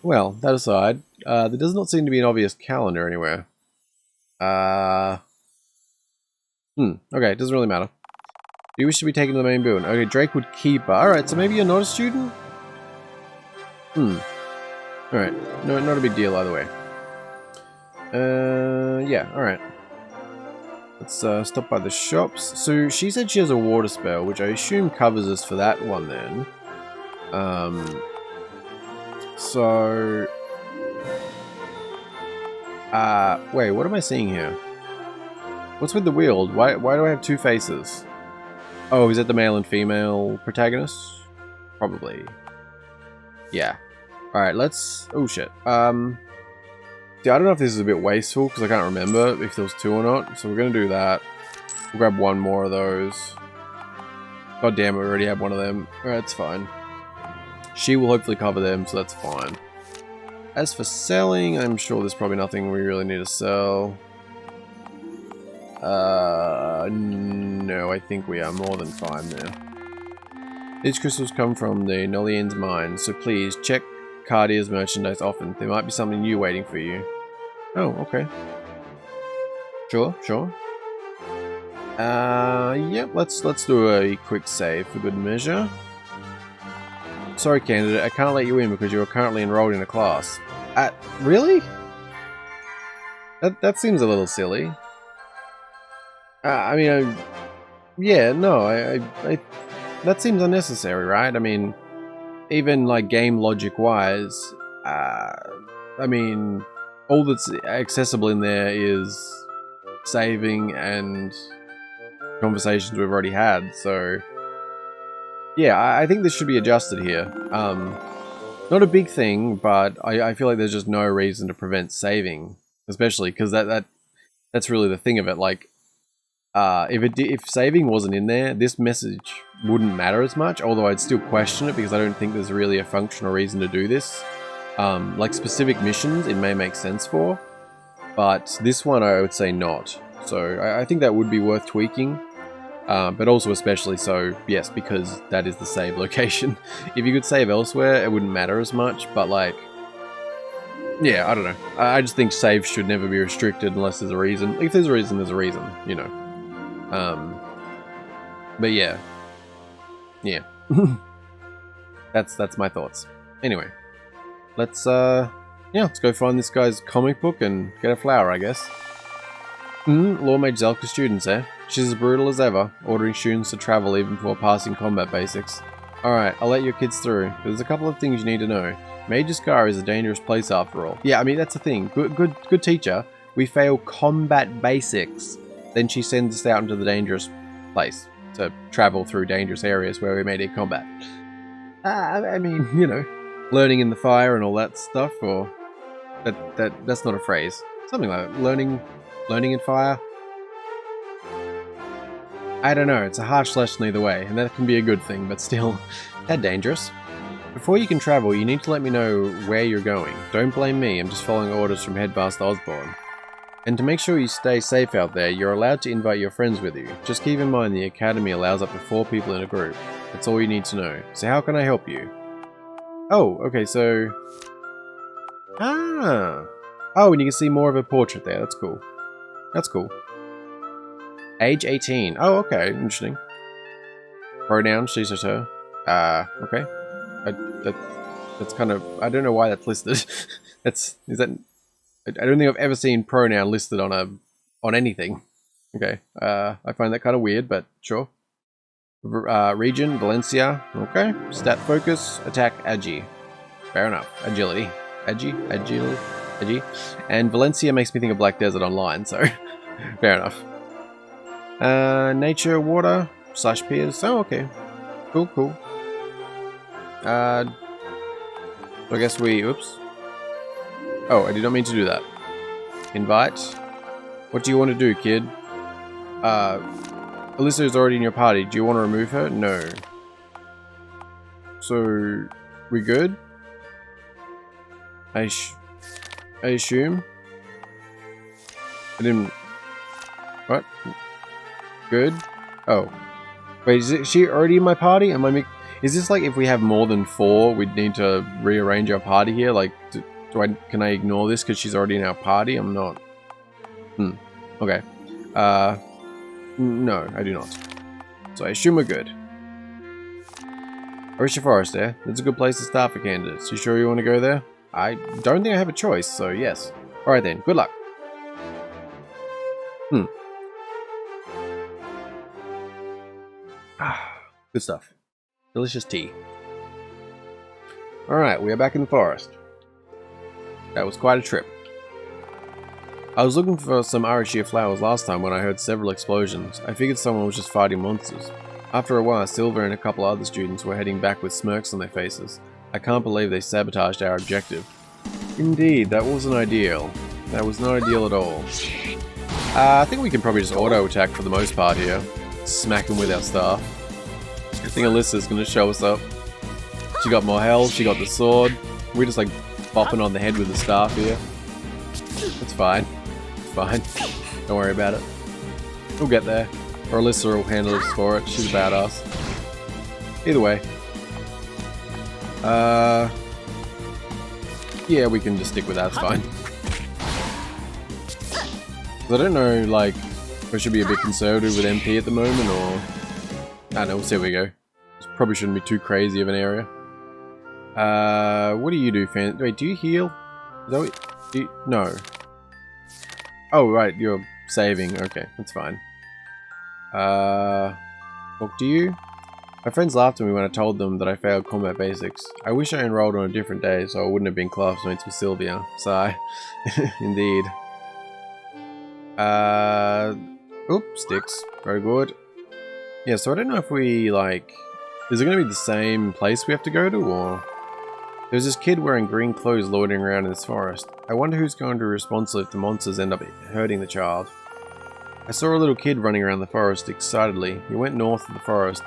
Well, that aside, there does not seem to be an obvious calendar anywhere. Okay, it doesn't really matter. Do you wish to be taken to the main building? Okay, Drake would keep her. Alright, so maybe you're not a student? Alright, no, not a big deal either way. Yeah, alright. Let's stop by the shops. So she said she has a water spell, which I assume covers us for that one then. So... wait, what am I seeing here? What's with the wheel? Why do I have two faces? Oh, is that the male and female protagonists? Probably. Yeah. Alright, let's... Oh, shit. Yeah, I don't know if this is a bit wasteful, because I can't remember if there was two or not. So we're going to do that. We'll grab one more of those. God damn it, we already have one of them. Alright, that's fine. She will hopefully cover them, so that's fine. As for selling, I'm sure there's probably nothing we really need to sell. No, I think we are more than fine there. These crystals come from the Nolian's mine, so please check Cartier's merchandise often. There might be something new waiting for you. Oh, okay. Sure, sure. Yep, let's do a quick save for good measure. Sorry, candidate, I can't let you in because you are currently enrolled in a class. Really? That seems a little silly. I mean, yeah, no, I that seems unnecessary, right? I mean, even like game logic wise, I mean, all that's accessible in there is saving and conversations we've already had, so yeah, I think this should be adjusted here. Not a big thing, but I feel like there's just no reason to prevent saving, especially because that's really the thing of it. Like, if saving wasn't in there, this message wouldn't matter as much, although I'd still question it because I don't think there's really a functional reason to do this. Like specific missions, it may make sense for, but this one I would say not. So I think that would be worth tweaking, but also especially so, yes, because that is the save location. If you could save elsewhere, it wouldn't matter as much, but like, yeah, I don't know. I just think saves should never be restricted unless there's a reason. If there's a reason, there's a reason, you know. But yeah. Yeah. That's my thoughts. Anyway. Let's go find this guy's comic book and get a flower, I guess. Lawmage Zelka students, eh? She's as brutal as ever, ordering students to travel even before passing combat basics. Alright, I'll let your kids through, but there's a couple of things you need to know. Magusgaia is a dangerous place after all. Yeah, I mean, that's the thing. Good teacher. We fail combat basics. Then she sends us out into the dangerous place to travel through dangerous areas where we may need combat. I mean, you know, learning in the fire and all that stuff, or that's not a phrase. Something like that. Learning in fire. I don't know. It's a harsh lesson either way, and that can be a good thing, but still, that dangerous. Before you can travel, you need to let me know where you're going. Don't blame me. I'm just following orders from Headmaster Osborne. And to make sure you stay safe out there, you're allowed to invite your friends with you. Just keep in mind the Academy allows up to 4 people in a group. That's all you need to know. So how can I help you? Oh, okay, so... Oh, and you can see more of her portrait there. That's cool. That's cool. Age 18. Oh, okay, interesting. Pronoun, she, her. Okay. That's kind of... I don't know why that's listed. Is that... I don't think I've ever seen pronoun listed on anything. Okay, I find that kind of weird, but sure. Region, Valencia. Okay. Stat focus, attack, agi. Fair enough. Agility. Agi. And Valencia makes me think of Black Desert Online, so fair enough. Nature, water, / peers. Oh, okay. Cool. I guess we... Oops. Oh, I did not mean to do that. Invite. What do you want to do, kid? Alyssa is already in your party. Do you want to remove her? No. So, we good? I assume? I didn't... What? Good? Oh. Wait, is she already in my party? Is this like if we have more than 4, we'd need to rearrange our party here? Like... Can I ignore this because she's already in our party? I'm not. Okay. No, I do not. So I assume we're good. Orisha Forest there. That's a good place to start for candidates. You sure you want to go there? I don't think I have a choice, so yes. Alright then, good luck. Good stuff. Delicious tea. Alright, we are back in the forest. That was quite a trip. I was looking for some Arashia flowers last time when I heard several explosions. I figured someone was just fighting monsters. After a while, Silver and a couple other students were heading back with smirks on their faces. I can't believe they sabotaged our objective. Indeed, that wasn't ideal. That was not ideal at all. I think we can probably just auto-attack for the most part here. Smack them with our staff. I think Alyssa's gonna show us up. She got more health, she got the sword. We just like bopping on the head with the staff here. It's fine. It's fine. Don't worry about it. We'll get there. Or Alyssa will handle us for it. She's a badass. Either way. Yeah, we can just stick with that. It's fine. I don't know, like, if I should be a bit conservative with MP at the moment, or... I don't know, we'll see where we go. This probably shouldn't be too crazy of an area. What do you do, fan? Wait, do you heal? Is that what... do you... No. Oh, right, you're saving. Okay, that's fine. What do you? My friends laughed at me when I told them that I failed combat basics. I wish I enrolled on a different day so I wouldn't have been classmates with Sylvia. Sigh. Indeed. Oop, sticks. Very good. Yeah, so I don't know if we, like... Is it going to be the same place we have to go to, or... There's this kid wearing green clothes loitering around in this forest. I wonder who's going to be responsible if the monsters end up hurting the child. I saw a little kid running around the forest excitedly. He went north of the forest.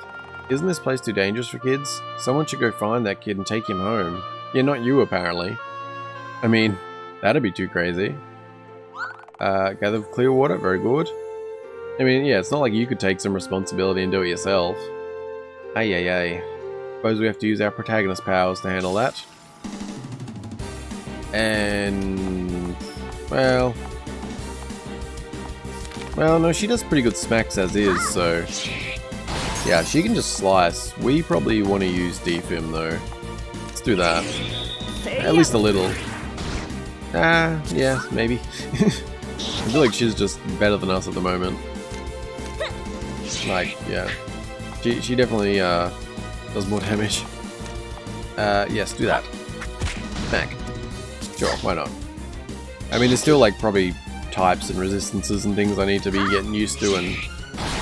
Isn't this place too dangerous for kids? Someone should go find that kid and take him home. Yeah, not you, apparently. I mean, that'd be too crazy. Gather clear water, very good. I mean, yeah, it's not like you could take some responsibility and do it yourself. Ay, ay, ay. Suppose we have to use our protagonist powers to handle that. And... Well, no, she does pretty good smacks as is, so... Yeah, she can just slice. We probably want to use defim, though. Let's do that. At least a little. Yeah, maybe. I feel like she's just better than us at the moment. Like, yeah. She definitely does more damage. Yes, do that. Smack. Sure, why not? I mean, there's still like probably types and resistances and things I need to be getting used to and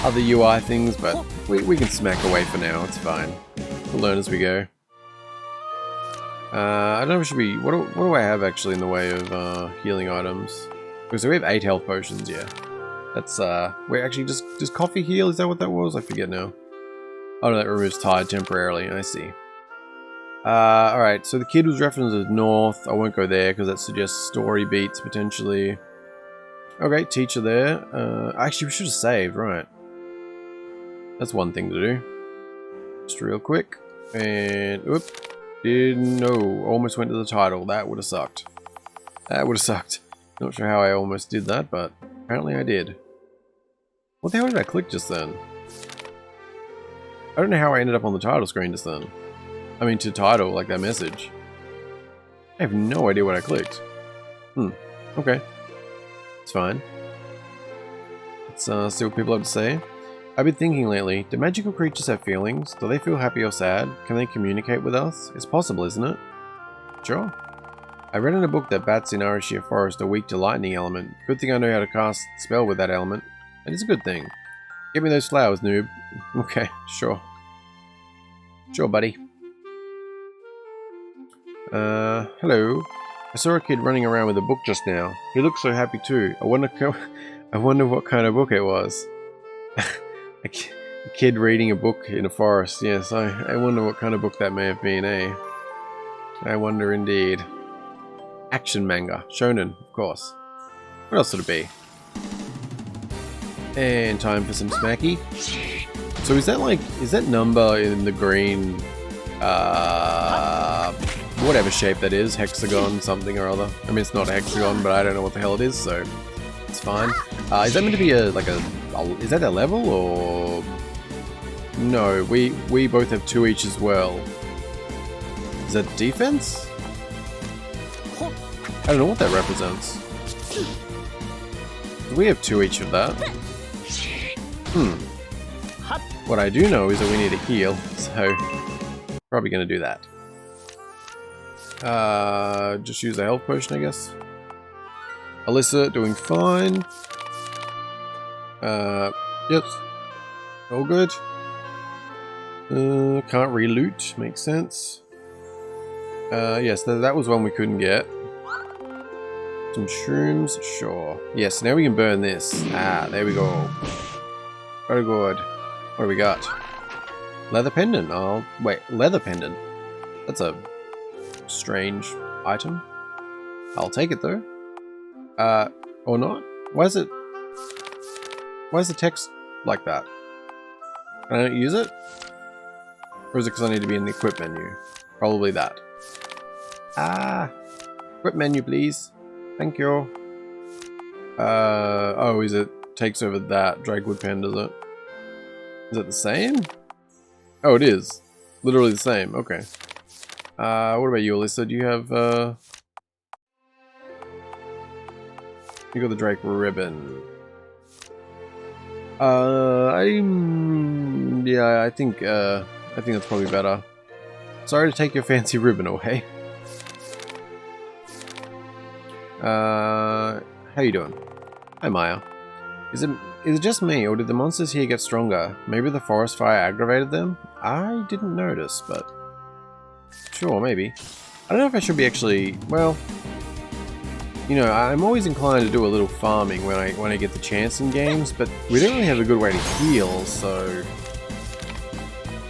other UI things, but we can smack away for now, it's fine. We'll learn as we go. I don't know if it should be... What do I have actually in the way of healing items? Okay, so we have 8 health potions, yeah. That's, wait, actually, does coffee heal? Is that what that was? I forget now. Oh no, that removes tide temporarily, I see. Alright, so the kid was referenced as north. I won't go there because that suggests story beats, potentially. Okay, teacher there. Actually, we should have saved, right. That's one thing to do. Just real quick. And, oop. No, almost went to the title. That would have sucked. That would have sucked. Not sure how I almost did that, but apparently I did. What the hell did I click just then? I don't know how I ended up on the title screen just then. I mean, to title, like that message. I have no idea what I clicked. Okay. It's fine. Let's see what people have to say. I've been thinking lately, do magical creatures have feelings? Do they feel happy or sad? Can they communicate with us? It's possible, isn't it? Sure. I read in a book that bats in Arashia Forest are weak to lightning element. Good thing I know how to cast a spell with that element. And it's a good thing. Give me those flowers, noob. Okay, sure. Sure, buddy. Hello. I saw a kid running around with a book just now. He looked so happy too. I wonder what kind of book it was. A kid reading a book in a forest. Yes, I wonder what kind of book that may have been, eh? I wonder indeed. Action manga. Shonen, of course. What else would it be? And time for some smacky. So is that number in the green, whatever shape that is, hexagon something or other? I mean, it's not a hexagon, but I don't know what the hell it is, so it's fine. Is that meant to be is that a level, or... No, we both have 2 each as well. Is that defense? I don't know what that represents. We have 2 each of that. What I do know is that we need a heal, so probably gonna do that. Just use a health potion, I guess. Alyssa doing fine. Yep. All good. Can't re-loot, makes sense. Yes, that was one we couldn't get. Some shrooms, sure. Yes, now we can burn this. Ah, there we go. Very good. What do we got? Leather pendant. Oh, wait, leather pendant. That's a strange item. I'll take it though. Or not? Why is the text like that? Can I not use it? Or is it because I need to be in the equip menu? Probably that. Equip menu please. Thank you. Oh, is it takes over that Drakewood pen, does it? Is it the same? Oh, it is. Literally the same. Okay. What about you, Alyssa? Do you have, you got the Drake ribbon. Yeah, I think that's probably better. Sorry to take your fancy ribbon away. How you doing? Hi, Maya. Is it just me, or did the monsters here get stronger? Maybe the forest fire aggravated them? I didn't notice, but... Sure, maybe. I don't know if I should be actually... Well... You know, I'm always inclined to do a little farming when I get the chance in games, but we don't really have a good way to heal, so...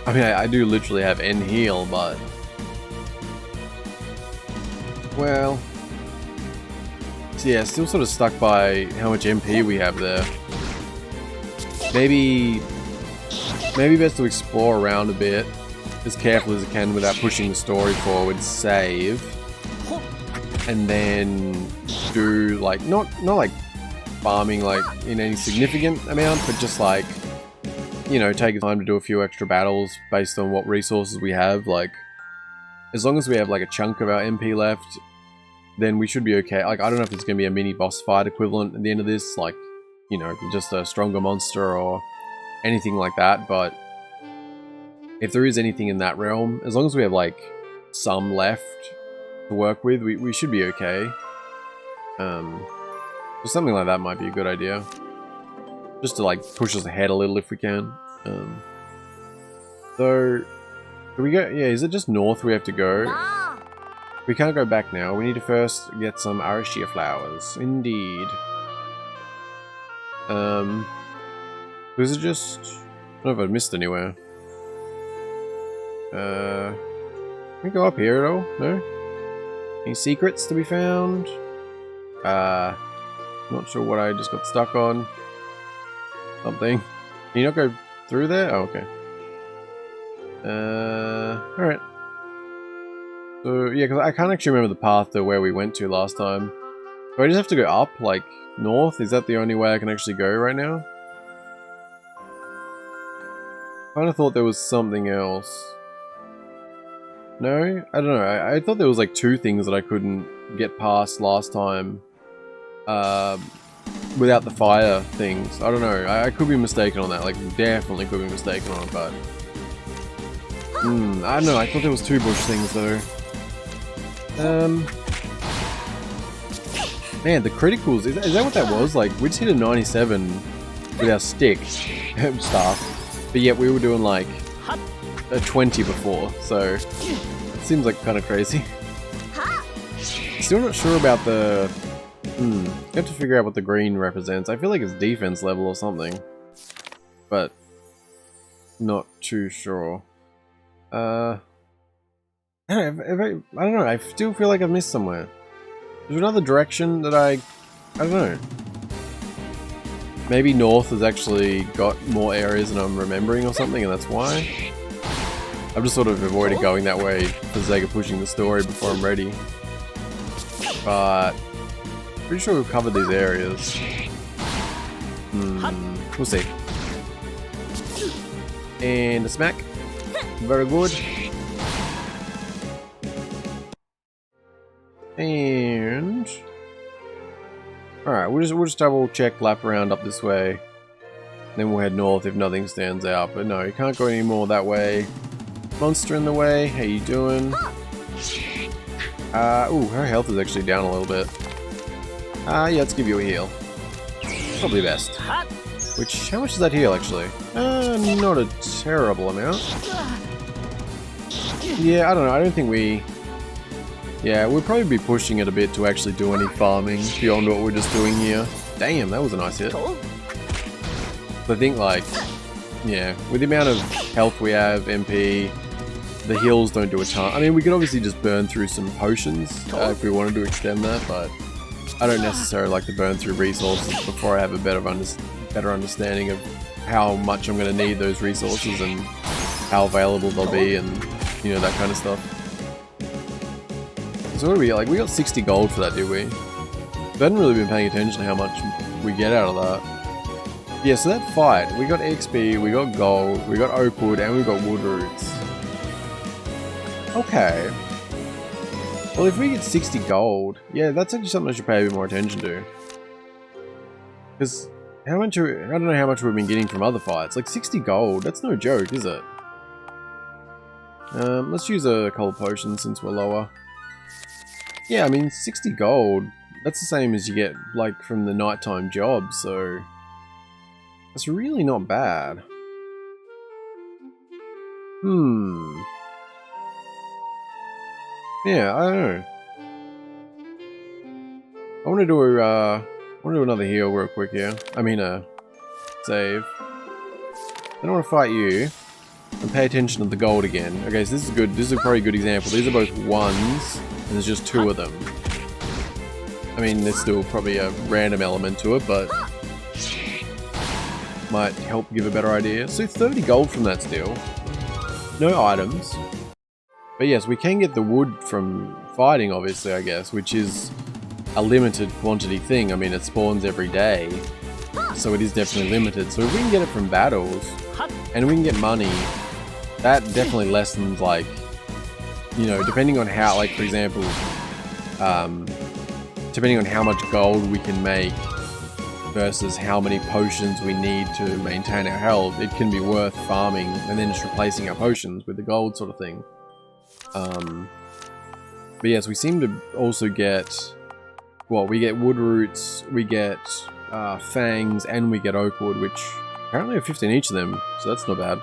I mean, I do literally have N heal, but... Well... So yeah, still sort of stuck by how much MP we have there. Maybe best to explore around a bit, as careful as I can without pushing the story forward, save, and then do like, not like farming like in any significant amount, but just like, you know, take time to do a few extra battles based on what resources we have. Like, as long as we have like a chunk of our MP left, then we should be okay. Like, I don't know if it's going to be a mini boss fight equivalent at the end of this, like, you know, just a stronger monster or anything like that, but if there is anything in that realm, as long as we have like some left to work with, we should be okay. So something like that might be a good idea, just to like push us ahead a little if we can. So do we go? Yeah, is it just north we have to go? We can't go back now. We need to first get some Arashia flowers. Indeed. Was it just... I don't know if I missed anywhere. Can we go up here at all? No? Any secrets to be found? Not sure what I just got stuck on. Something. Can you not go through there? Oh, okay. Alright. So, yeah, because I can't actually remember the path to where we went to last time. Do I just have to go up, like, north? Is that the only way I can actually go right now? I kind of thought there was something else. No? I don't know. I thought there was, like, two things that I couldn't get past last time. Without the fire things. I don't know. I could be mistaken on that. Like, definitely could be mistaken on it, but... I don't know. I thought there was two bush things, though. Man, the criticals, is that what that was? Like, we just hit a 97 with our stick stuff, but yet we were doing like a 20 before, so it seems like kind of crazy. Still not sure about the... You have to figure out what the green represents. I feel like it's defense level or something, but not too sure. I don't know, I still feel like I've missed somewhere. Is there another direction that I don't know. Maybe north has actually got more areas than I'm remembering or something, and that's why. I've just sort of avoided going that way for the sake of pushing the story before I'm ready. But pretty sure we've covered these areas. We'll see. And a smack. Very good. And alright, we'll just double check, lap around up this way. Then we'll head north if nothing stands out. But no, you can't go any more that way. Monster in the way, how you doing? Ooh, her health is actually down a little bit. Yeah, let's give you a heal. Probably best. Which, how much does that heal actually? Not a terrible amount. Yeah, I don't know, I don't think we... Yeah, we'll probably be pushing it a bit to actually do any farming beyond what we're just doing here. Damn, that was a nice hit. I think, like, yeah, with the amount of health we have, MP, The heals don't do a ton. I mean, we could obviously just burn through some potions if we wanted to extend that, but I don't necessarily like to burn through resources before I have a better understanding of how much I'm going to need those resources and how available they'll be and, you know, that kind of stuff. So what do we get? Like, we got 60 gold for that, did we? I hadn't really been paying attention to how much we get out of that. Yeah, so that fight, we got XP, we got gold, we got oak wood, and we got wood roots. Okay. Well, if we get 60 gold, yeah, that's actually something I should pay a bit more attention to. Because how much, I don't know how much we've been getting from other fights. Like 60 gold, that's no joke, is it? Let's use a cold potion since we're lower. Yeah, I mean, 60 gold, that's the same as you get, like, from the nighttime job, so that's really not bad. Yeah, I don't know. I want to do another heal real quick here. I mean, save. Then I want to fight you and pay attention to the gold again. Okay, so this is good. This is probably a good example. These are both ones, and there's just 2 of them. I mean, there's still probably a random element to it, but might help give a better idea. So 30 gold from that still. No items. But yes, we can get the wood from fighting, obviously, I guess, which is a limited quantity thing. I mean, it spawns every day, so it is definitely limited. So if we can get it from battles, and we can get money, that definitely lessens, like, you know, depending on how, like, for example, depending on how much gold we can make versus how many potions we need to maintain our health, it can be worth farming and then just replacing our potions with the gold sort of thing. But yes, we seem to also get, well, we get wood roots, we get fangs, and we get oak wood, which apparently are 15 each of them, so that's not bad.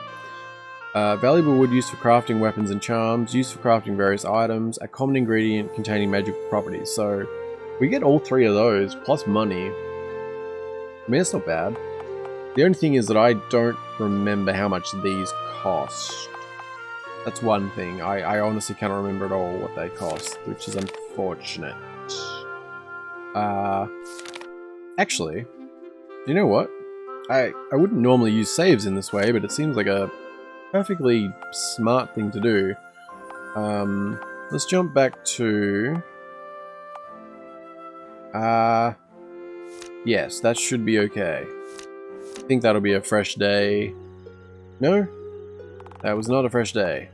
Valuable wood used for crafting weapons and charms, used for crafting various items, a common ingredient containing magical properties. So we get all 3 of those, plus money. I mean, that's not bad. The only thing is that I don't remember how much these cost. That's one thing. I honestly cannot remember at all what they cost, which is unfortunate. Actually, you know what? I wouldn't normally use saves in this way, but it seems like a perfectly smart thing to do. Let's jump back to... yes, that should be okay. I think that'll be a fresh day. No? That was not a fresh day.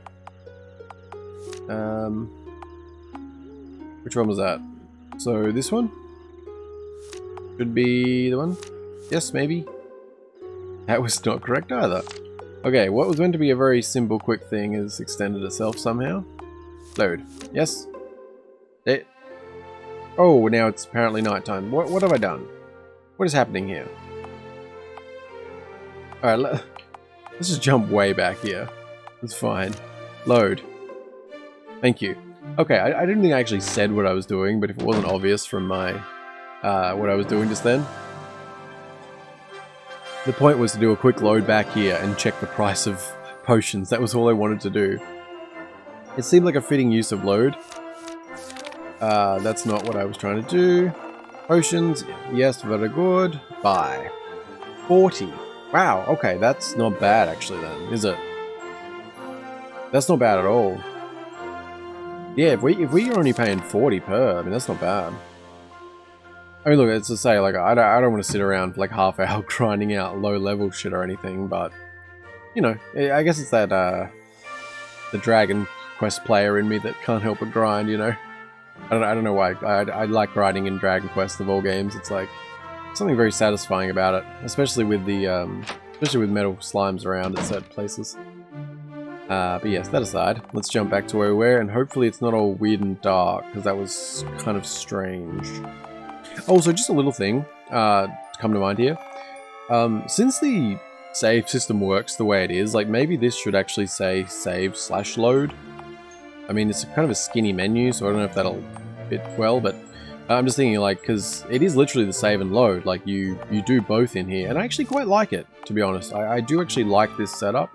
Which one was that? So this one? Should be the one? Yes, maybe. That was not correct either. Okay, what was meant to be a very simple, quick thing has extended itself somehow. Load. Yes? It. Oh, now it's apparently nighttime. What have I done? What is happening here? Alright, let's just jump way back here. That's fine. Load. Thank you. Okay, I didn't think I actually said what I was doing, but if it wasn't obvious from my what I was doing just then. The point was to do a quick load back here and check the price of potions. That was all I wanted to do. It seemed like a fitting use of load. That's not what I was trying to do. Potions, yes, very good. Buy. 40. Wow, okay, that's not bad actually then, is it? That's not bad at all. Yeah, if we are only paying 40 per, I mean, that's not bad. I mean, look, it's to say, like, I don't want to sit around for like half hour grinding out low level shit or anything, but, you know, I guess it's that, the Dragon Quest player in me that can't help but grind, you know? I don't know why. I like grinding in Dragon Quest of all games. It's like, something very satisfying about it, especially with the, especially with metal slimes around at certain places. But yes, that aside, let's jump back to where we were, and hopefully it's not all weird and dark, because that was kind of strange. Also, just a little thing to come to mind here. Since the save system works the way it is, like maybe this should actually say save/load. I mean, it's kind of a skinny menu, so I don't know if that'll fit well, but I'm just thinking, like, because it is literally the save and load, like you do both in here, and I actually quite like it, to be honest. I do actually like this setup.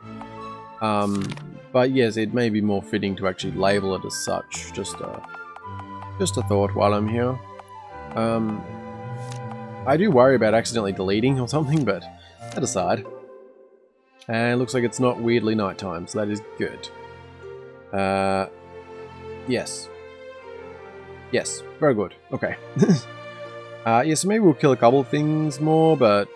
But yes, it may be more fitting to actually label it as such. Just a thought while I'm here. I do worry about accidentally deleting or something, but that aside. And it looks like it's not weirdly nighttime, so that is good. Yes. Yes, very good. Okay. Yeah, so maybe we'll kill a couple of things more, but,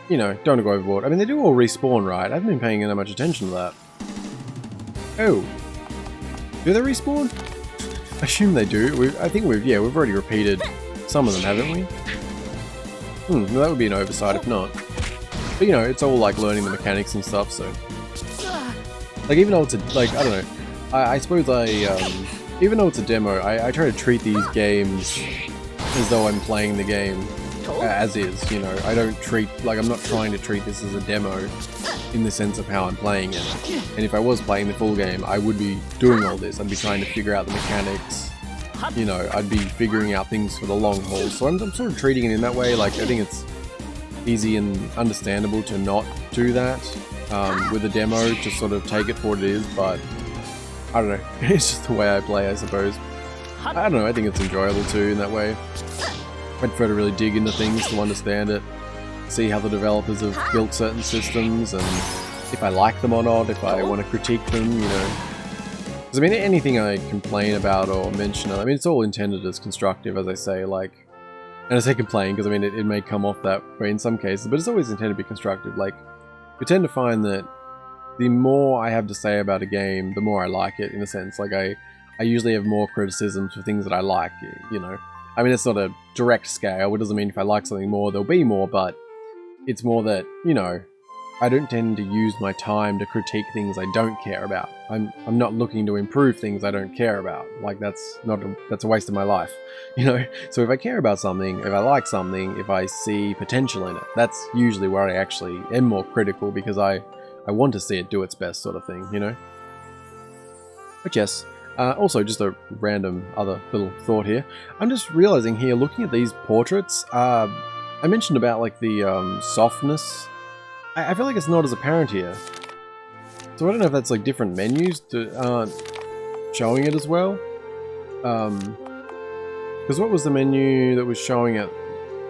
you know, don't go overboard. I mean, they do all respawn, right? I haven't been paying that much attention to that. Oh. Do they respawn? I assume they do. I think we've already repeated some of them, haven't we? Well, that would be an oversight if not. But, you know, it's all like learning the mechanics and stuff, so... Like, even though it's a, like, I don't know. I suppose even though it's a demo, I try to treat these games as though I'm playing the game as is, you know. I don't treat, like, I'm not trying to treat this as a demo in the sense of how I'm playing it. And if I was playing the full game, I would be doing all this. I'd be trying to figure out the mechanics, you know, I'd be figuring out things for the long haul. So I'm sort of treating it in that way. Like, I think it's easy and understandable to not do that with a demo, just sort of take it for what it is, but I don't know, it's just the way I play, I suppose. I don't know, I think it's enjoyable too in that way. I'd prefer to really dig into things to understand it, see how the developers have built certain systems, and if I like them or not, if I want to critique them, you know. Because I mean, anything I complain about or mention, I mean, it's all intended as constructive, as I say, like, and I say complain because I mean, it may come off that way in some cases, but it's always intended to be constructive. Like, we tend to find that the more I have to say about a game, the more I like it, in a sense. Like, I usually have more criticisms for things that I like, you know. I mean, it's not a direct scale. It doesn't mean if I like something more, there'll be more, but it's more that, you know, I don't tend to use my time to critique things I don't care about. I'm not looking to improve things I don't care about. Like, that's a waste of my life, you know? So if I care about something, if I like something, if I see potential in it, that's usually where I actually am more critical, because I want to see it do its best, sort of thing, you know? But yes, also just a random other little thought here. I'm just realizing here, looking at these portraits, I mentioned about like the softness. I feel like it's not as apparent here. So I don't know if that's like different menus that aren't showing it as well. Because what was the menu that was showing it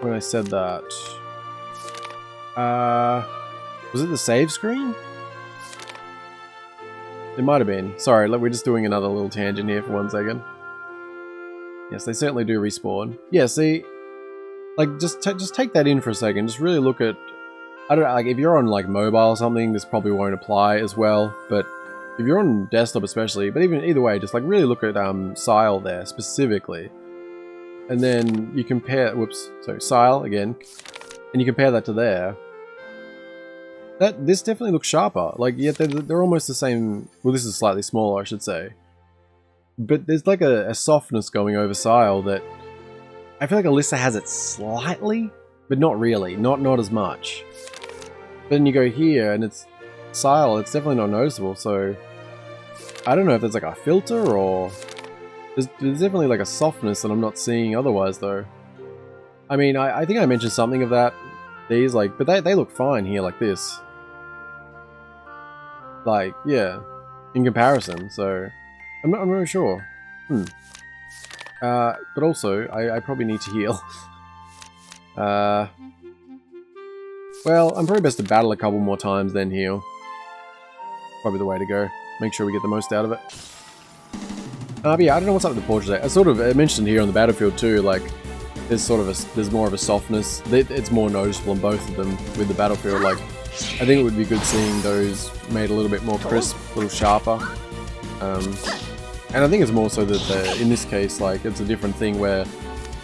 when I said that? Was it the save screen? It might have been. Sorry, we're just doing another little tangent here for 1 second. Yes, they certainly do respawn. Yeah, see, like, just take that in for a second. Just really look at, I don't know, like, if you're on, like, mobile or something, this probably won't apply as well, but if you're on desktop especially, but even either way, just, like, really look at, Sile there, specifically. And then you compare, whoops, sorry, Sile, again, and you compare that to there. This definitely looks sharper. Like, yeah, they're almost the same. Well, this is slightly smaller, I should say. But there's like a softness going over Sile that I feel like Alyssa has it slightly, but not really, not as much. But then you go here and it's Sile. It's definitely not noticeable. So I don't know if there's like a filter or there's definitely like a softness that I'm not seeing otherwise, though. I mean, I think I mentioned something of that. These, like, but they look fine here like this. Like, yeah, in comparison, so I'm not really sure. But also, I probably need to heal. Well, I'm probably best to battle a couple more times, then heal. Probably the way to go. Make sure we get the most out of it. But yeah, I don't know what's up with the portrait. I mentioned here on the battlefield too, like, there's more of a softness. It's more noticeable on both of them with the battlefield. Like, I think it would be good seeing those made a little bit more crisp, a little sharper. And I think it's more so that in this case, like, it's a different thing where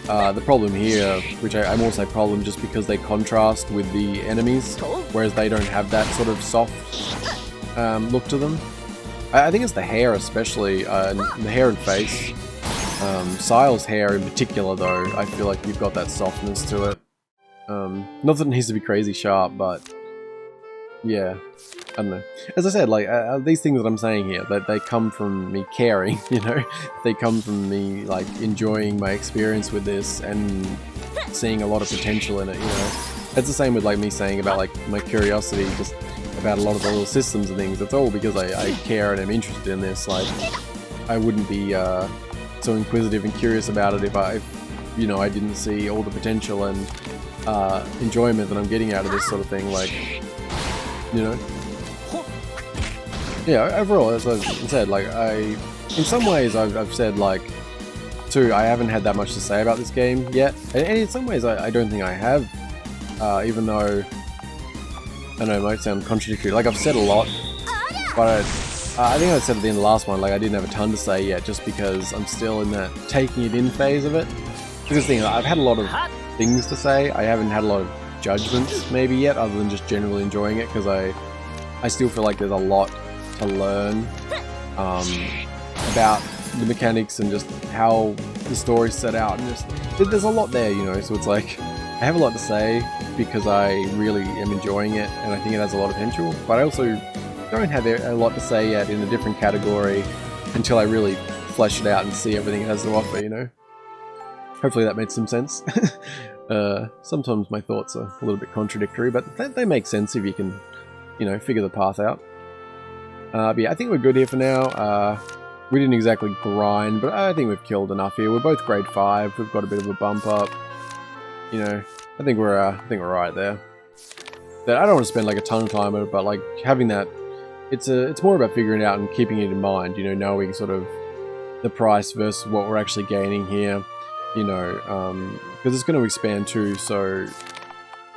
the problem here, which I more say problem just because they contrast with the enemies, whereas they don't have that sort of soft look to them. I think it's the hair especially, the hair and face. Sile's hair in particular, though, I feel like you've got that softness to it. Not that it needs to be crazy sharp, but yeah, I don't know. As I said, like, these things that I'm saying here, they come from me caring, you know? They come from me, like, enjoying my experience with this and seeing a lot of potential in it, you know? It's the same with, like, me saying about, like, my curiosity, just about a lot of the little systems and things. It's all because I care and am interested in this. Like, I wouldn't be so inquisitive and curious about it if you know, I didn't see all the potential and enjoyment that I'm getting out of this sort of thing. Like, you know, yeah. Overall, as I've said, like in some ways I've said like, too, I haven't had that much to say about this game yet, and in some ways I don't think I have, even though I know it might sound contradictory. Like, I've said a lot, but I think I said at the end of the last one, like, I didn't have a ton to say yet, just because I'm still in that taking it in phase of it. Because the thing, I've had a lot of things to say. I haven't had a lot of judgments maybe yet, other than just generally enjoying it, because I still feel like there's a lot to learn about the mechanics and just how the story's set out, and just there's a lot there, you know. So it's like, I have a lot to say because I really am enjoying it and I think it has a lot of potential, but I also don't have a lot to say yet in a different category until I really flesh it out and see everything it has to offer, you know. Hopefully that made some sense. Sometimes my thoughts are a little bit contradictory, but they make sense if you can, you know, figure the path out. But yeah, I think we're good here for now. We didn't exactly grind, but I think we've killed enough here. We're both grade 5. We've got a bit of a bump up. You know, I think we're right there. But I don't want to spend like a ton of time on it, but like having that, it's more about figuring it out and keeping it in mind. You know, knowing sort of the price versus what we're actually gaining here. You know, because it's going to expand too. So,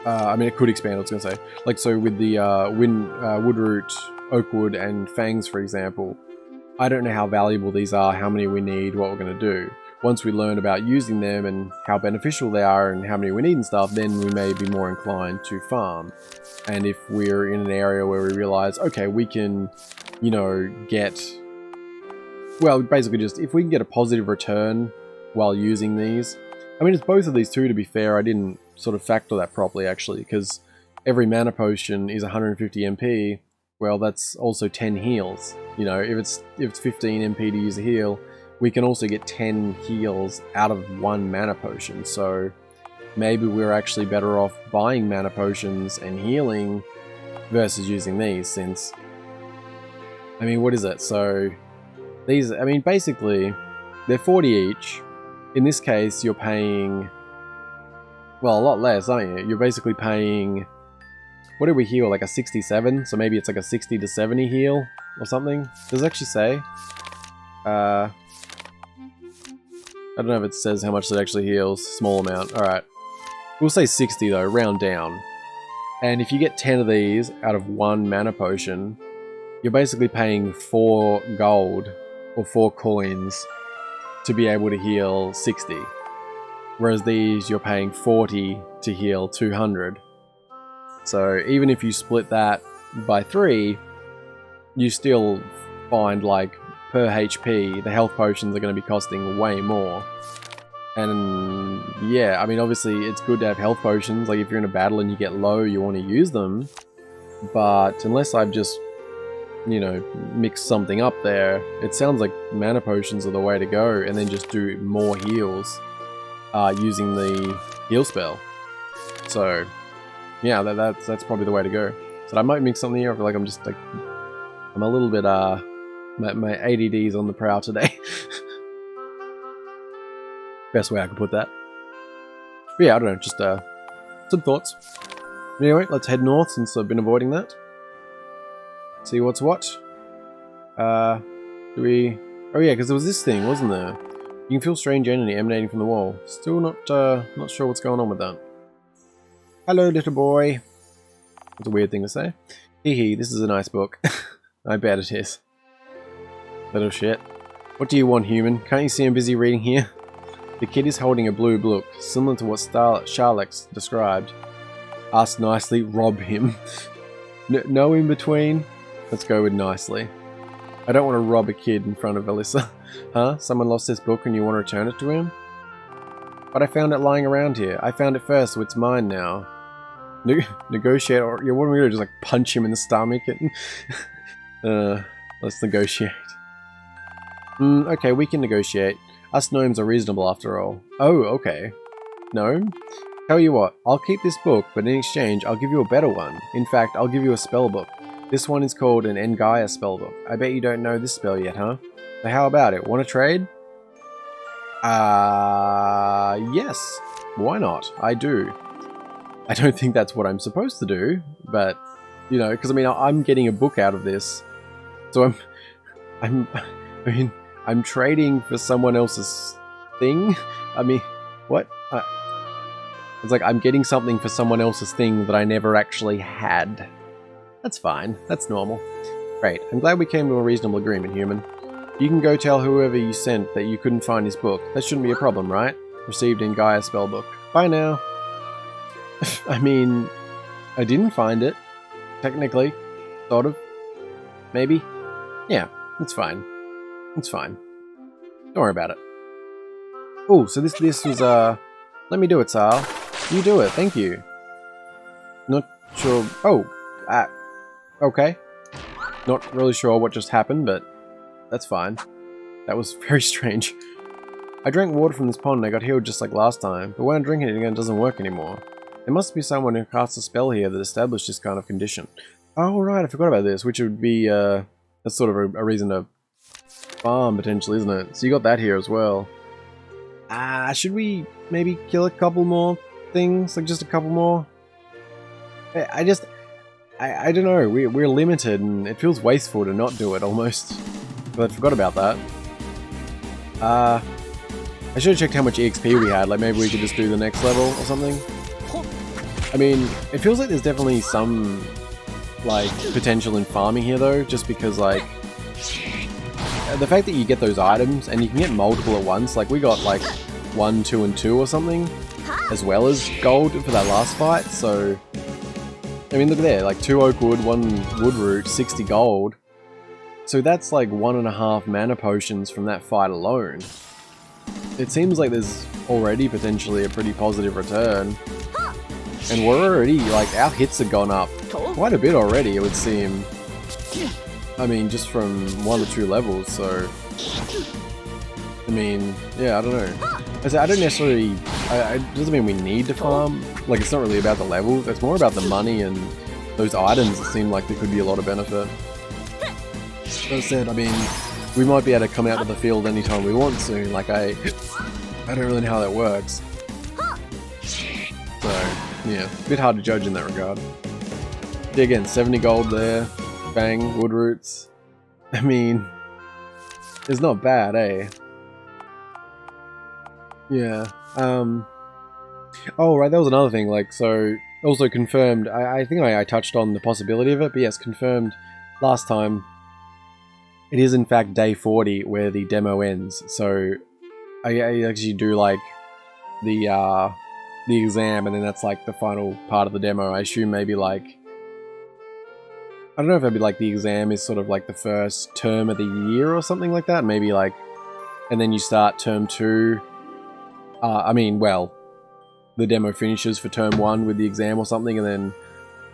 I mean, it could expand. I was going to say, like, so with the Woodroot, Oakwood, and Fangs, for example. I don't know how valuable these are, how many we need, what we're going to do. Once we learn about using them and how beneficial they are and how many we need and stuff, then we may be more inclined to farm. And if we're in an area where we realize, okay, we can, you know, get... Well, basically just, if we can get a positive return while using these... I mean, it's both of these two, to be fair. I didn't sort of factor that properly, actually, because every mana potion is 150 MP. Well, that's also 10 heals. You know, if it's 15 MP to use a heal, we can also get 10 heals out of one mana potion. So maybe we're actually better off buying mana potions and healing versus using these, since... I mean, what is it? So these, I mean, basically, they're 40 each. In this case, you're paying, well, a lot less, aren't you? You're basically paying... What did we heal? Like a 67? So maybe it's like a 60 to 70 heal or something? Does it actually say? I don't know if it says how much it actually heals. Small amount. Alright. We'll say 60 though, round down. And if you get 10 of these out of one mana potion, you're basically paying 4 gold or 4 coins to be able to heal 60. Whereas these, you're paying 40 to heal 200. So even if you split that by 3, you still find, like, per HP, the health potions are going to be costing way more. And yeah, I mean, obviously it's good to have health potions. Like, if you're in a battle and you get low, you want to use them. But unless I've just, you know, mixed something up there, it sounds like mana potions are the way to go, and then just do more heals using the heal spell. So yeah, that's probably the way to go. So I might mix something here. I feel like I'm just like, I'm a little bit my ADD's on the prowl today. Best way I could put that. But yeah, I don't know, just some thoughts. Anyway, let's head north since I've been avoiding that. See what's what. Do we... Oh yeah, because there was this thing, wasn't there? You can feel strange energy emanating from the wall. Still not sure what's going on with that. Hello, little boy. That's a weird thing to say. Hee hee, this is a nice book. I bet it is. Little shit. What do you want, human? Can't you see I'm busy reading here? The kid is holding a blue book, similar to what Charlex described. Ask nicely, rob him. No in between? Let's go with nicely. I don't want to rob a kid in front of Alyssa. Huh? Someone lost this book and you want to return it to him? But I found it lying around here. I found it first, so it's mine now. Negotiate, or yeah, what am I gonna do? Just like punch him in the stomach? Let's negotiate. Okay, we can negotiate. Us gnomes are reasonable after all. Oh, okay. Gnome? Tell you what, I'll keep this book, but in exchange, I'll give you a better one. In fact, I'll give you a spell book. This one is called an Ngaia spellbook. I bet you don't know this spell yet, huh? So how about it? Want to trade? Yes. Why not? I do. I don't think that's what I'm supposed to do, but, you know, because I mean, I'm getting a book out of this. So I'm trading for someone else's thing. I mean, what? It's like I'm getting something for someone else's thing that I never actually had. That's fine. That's normal. Great. I'm glad we came to a reasonable agreement, human. You can go tell whoever you sent that you couldn't find his book. That shouldn't be a problem, right? Received in Gaia spellbook. Bye now. I mean, I didn't find it. Technically. Sort of. Maybe. Yeah, it's fine. It's fine. Don't worry about it. Oh, so this was, let me do it, Sal. You do it, thank you. Not sure... Oh! Okay. Not really sure what just happened, but that's fine. That was very strange. I drank water from this pond and I got healed just like last time, but when I'm drinking it again it doesn't work anymore. There must be someone who cast a spell here that established this kind of condition. Oh right, I forgot about this, which would be, that's sort of a reason to farm, potentially, isn't it? So you got that here as well. Should we maybe kill a couple more things? Like, just a couple more? I don't know. We're limited, and it feels wasteful to not do it, almost. But I forgot about that. I should have checked how much EXP we had. Like, maybe we could just do the next level or something. I mean, it feels like there's definitely some, like, potential in farming here, though. Just because, like... the fact that you get those items, and you can get multiple at once, like we got like 1, 2, and 2 or something, as well as gold for that last fight, so... I mean, look there, like 2 oak wood, 1 wood root, 60 gold. So that's like 1.5 mana potions from that fight alone. It seems like there's already potentially a pretty positive return. And we're already, like, our hits have gone up quite a bit already, it would seem. I mean, just from 1 or 2 levels, so... I mean, yeah, I don't know. I don't necessarily... it doesn't mean we need to farm. Like, it's not really about the levels, it's more about the money and those items that seem like there could be a lot of benefit. As I said, I mean, we might be able to come out to the field anytime we want soon, like I don't really know how that works. So, yeah, a bit hard to judge in that regard. Yeah, again, 70 gold there. Bang, wood roots. I mean, it's not bad, eh? Yeah. Oh, right, that was another thing, like, so, also confirmed, I think I touched on the possibility of it, but yes, confirmed last time, it is in fact day 40 where the demo ends, so I actually do, like, the exam, and then that's, like, the final part of the demo. I assume maybe, like, I don't know if it'd be like the exam is sort of like the first term of the year or something like that. Maybe like, and then you start term 2. I mean, well, the demo finishes for term 1 with the exam or something, and then,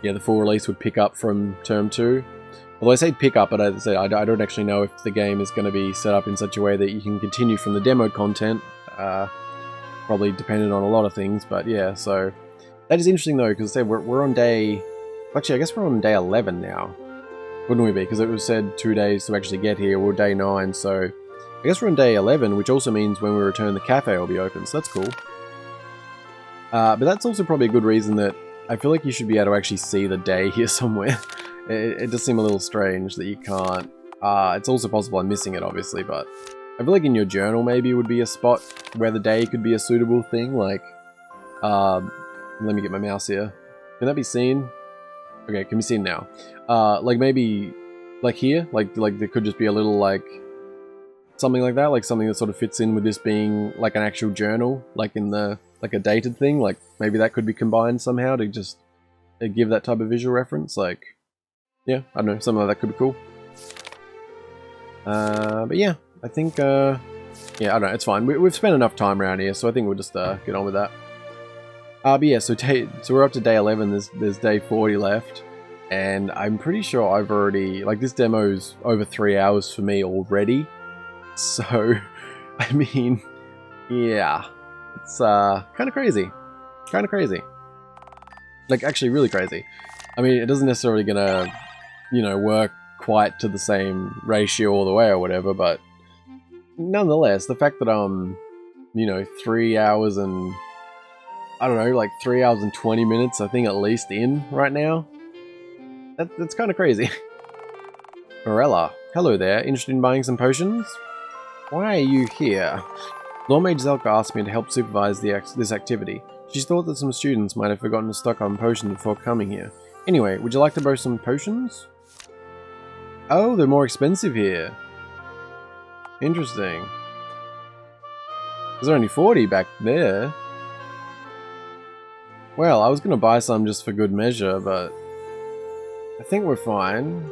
yeah, the full release would pick up from term 2. Although I say pick up, but as I said, I don't actually know if the game is going to be set up in such a way that you can continue from the demo content. Probably dependent on a lot of things, but yeah, so that is interesting though, because I said we're on day... Actually, I guess we're on day 11 now. Wouldn't we be? Because it was said 2 days to actually get here. We're day 9, so... I guess we're on day 11, which also means when we return the cafe will be open, so that's cool. But that's also probably a good reason that I feel like you should be able to actually see the day here somewhere. It does seem a little strange that you can't. It's also possible I'm missing it, obviously, but... I feel like in your journal maybe would be a spot where the day could be a suitable thing, like... let me get my mouse here. Can that be seen? Okay, can be seen now. Like maybe, like here, like there could just be a little like something like that, like something that sort of fits in with this being like an actual journal, like in the like a dated thing. Like maybe that could be combined somehow to just give that type of visual reference. Like, yeah, I don't know, something like that could be cool. But yeah, I think yeah, I don't know, it's fine. We've spent enough time around here, so I think we'll just get on with that. But yeah, so we're up to day 11, there's day 40 left, and I'm pretty sure I've already, like, this demo's over 3 hours for me already, so, I mean, yeah, it's kind of crazy, like, actually really crazy. I mean, it doesn't necessarily gonna you know, work quite to the same ratio all the way or whatever, but nonetheless, the fact that I'm, you know, 3 hours and, I don't know, like 3 hours and 20 minutes, I think at least in right now, that's kind of crazy. Morella, hello there, interested in buying some potions? Why are you here? Lawmage Zelka asked me to help supervise this activity. She thought that some students might have forgotten to stock on potions before coming here. Anyway, would you like to borrow some potions? Oh, they're more expensive here. Interesting. There's only 40 back there. Well, I was going to buy some just for good measure, but I think we're fine.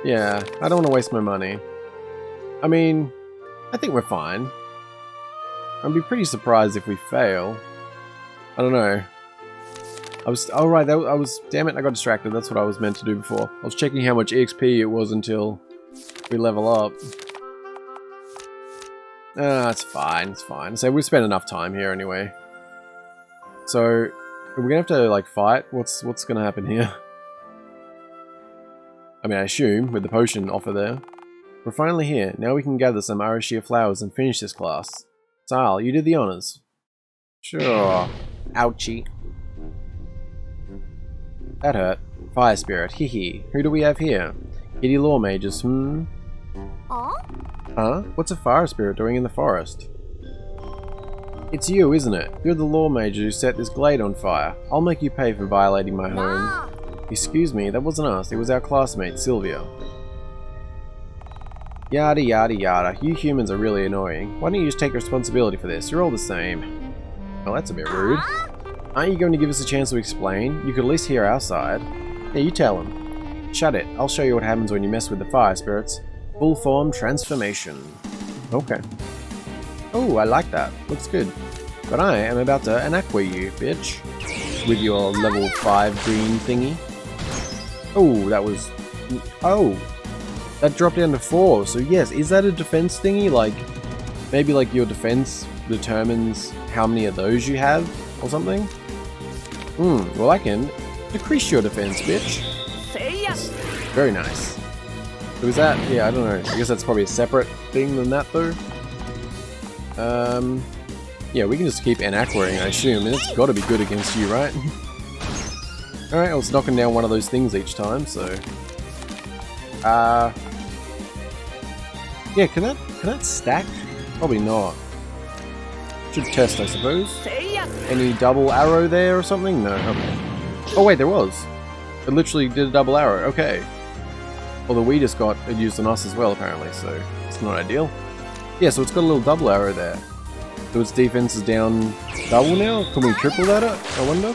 Yeah, I don't want to waste my money. I mean, I think we're fine. I'd be pretty surprised if we fail. I don't know. Oh right, damn it, I got distracted. That's what I was meant to do before. I was checking how much EXP it was until we level up. It's fine, it's fine. So we've spent enough time here anyway. So, are we gonna have to, like, fight? What's gonna happen here? I mean, I assume, with the potion offer there. We're finally here. Now we can gather some Arashia flowers and finish this class. Sal, you did the honors. Sure. Ouchie. That hurt. Fire Spirit, hee. Who do we have here? Giddy Lawmages, Huh? What's a Fire Spirit doing in the forest? It's you, isn't it? You're the Lawmage who set this glade on fire. I'll make you pay for violating my home. Excuse me, that wasn't us. It was our classmate, Sylvia. Yada yada yada. You humans are really annoying. Why don't you just take responsibility for this? You're all the same. Well, that's a bit rude. Aren't you going to give us a chance to explain? You could at least hear our side. Yeah, you tell him. Shut it. I'll show you what happens when you mess with the fire spirits. Full form transformation. Okay. Oh, I like that. Looks good. But I am about to anaqua you, bitch. With your level 5 green thingy. Oh, that was... Oh! That dropped down to 4. So yes, is that a defense thingy? Like, maybe like your defense determines how many of those you have? Or something? Well I can decrease your defense, bitch. Very nice. So is that... yeah, I don't know. I guess that's probably a separate thing than that though. Yeah, we can just keep anaquaing, I assume, and it's gotta be good against you, right? Alright, I was knocking down one of those things each time, so... yeah, can that stack? Probably not. Should test, I suppose. Any double arrow there or something? No, okay. Oh wait, there was. It literally did a double arrow, okay. Although we just got it used on us as well, apparently, so it's not ideal. Yeah, so it's got a little double arrow there. So its defense is down double now? Can we triple that up, I wonder?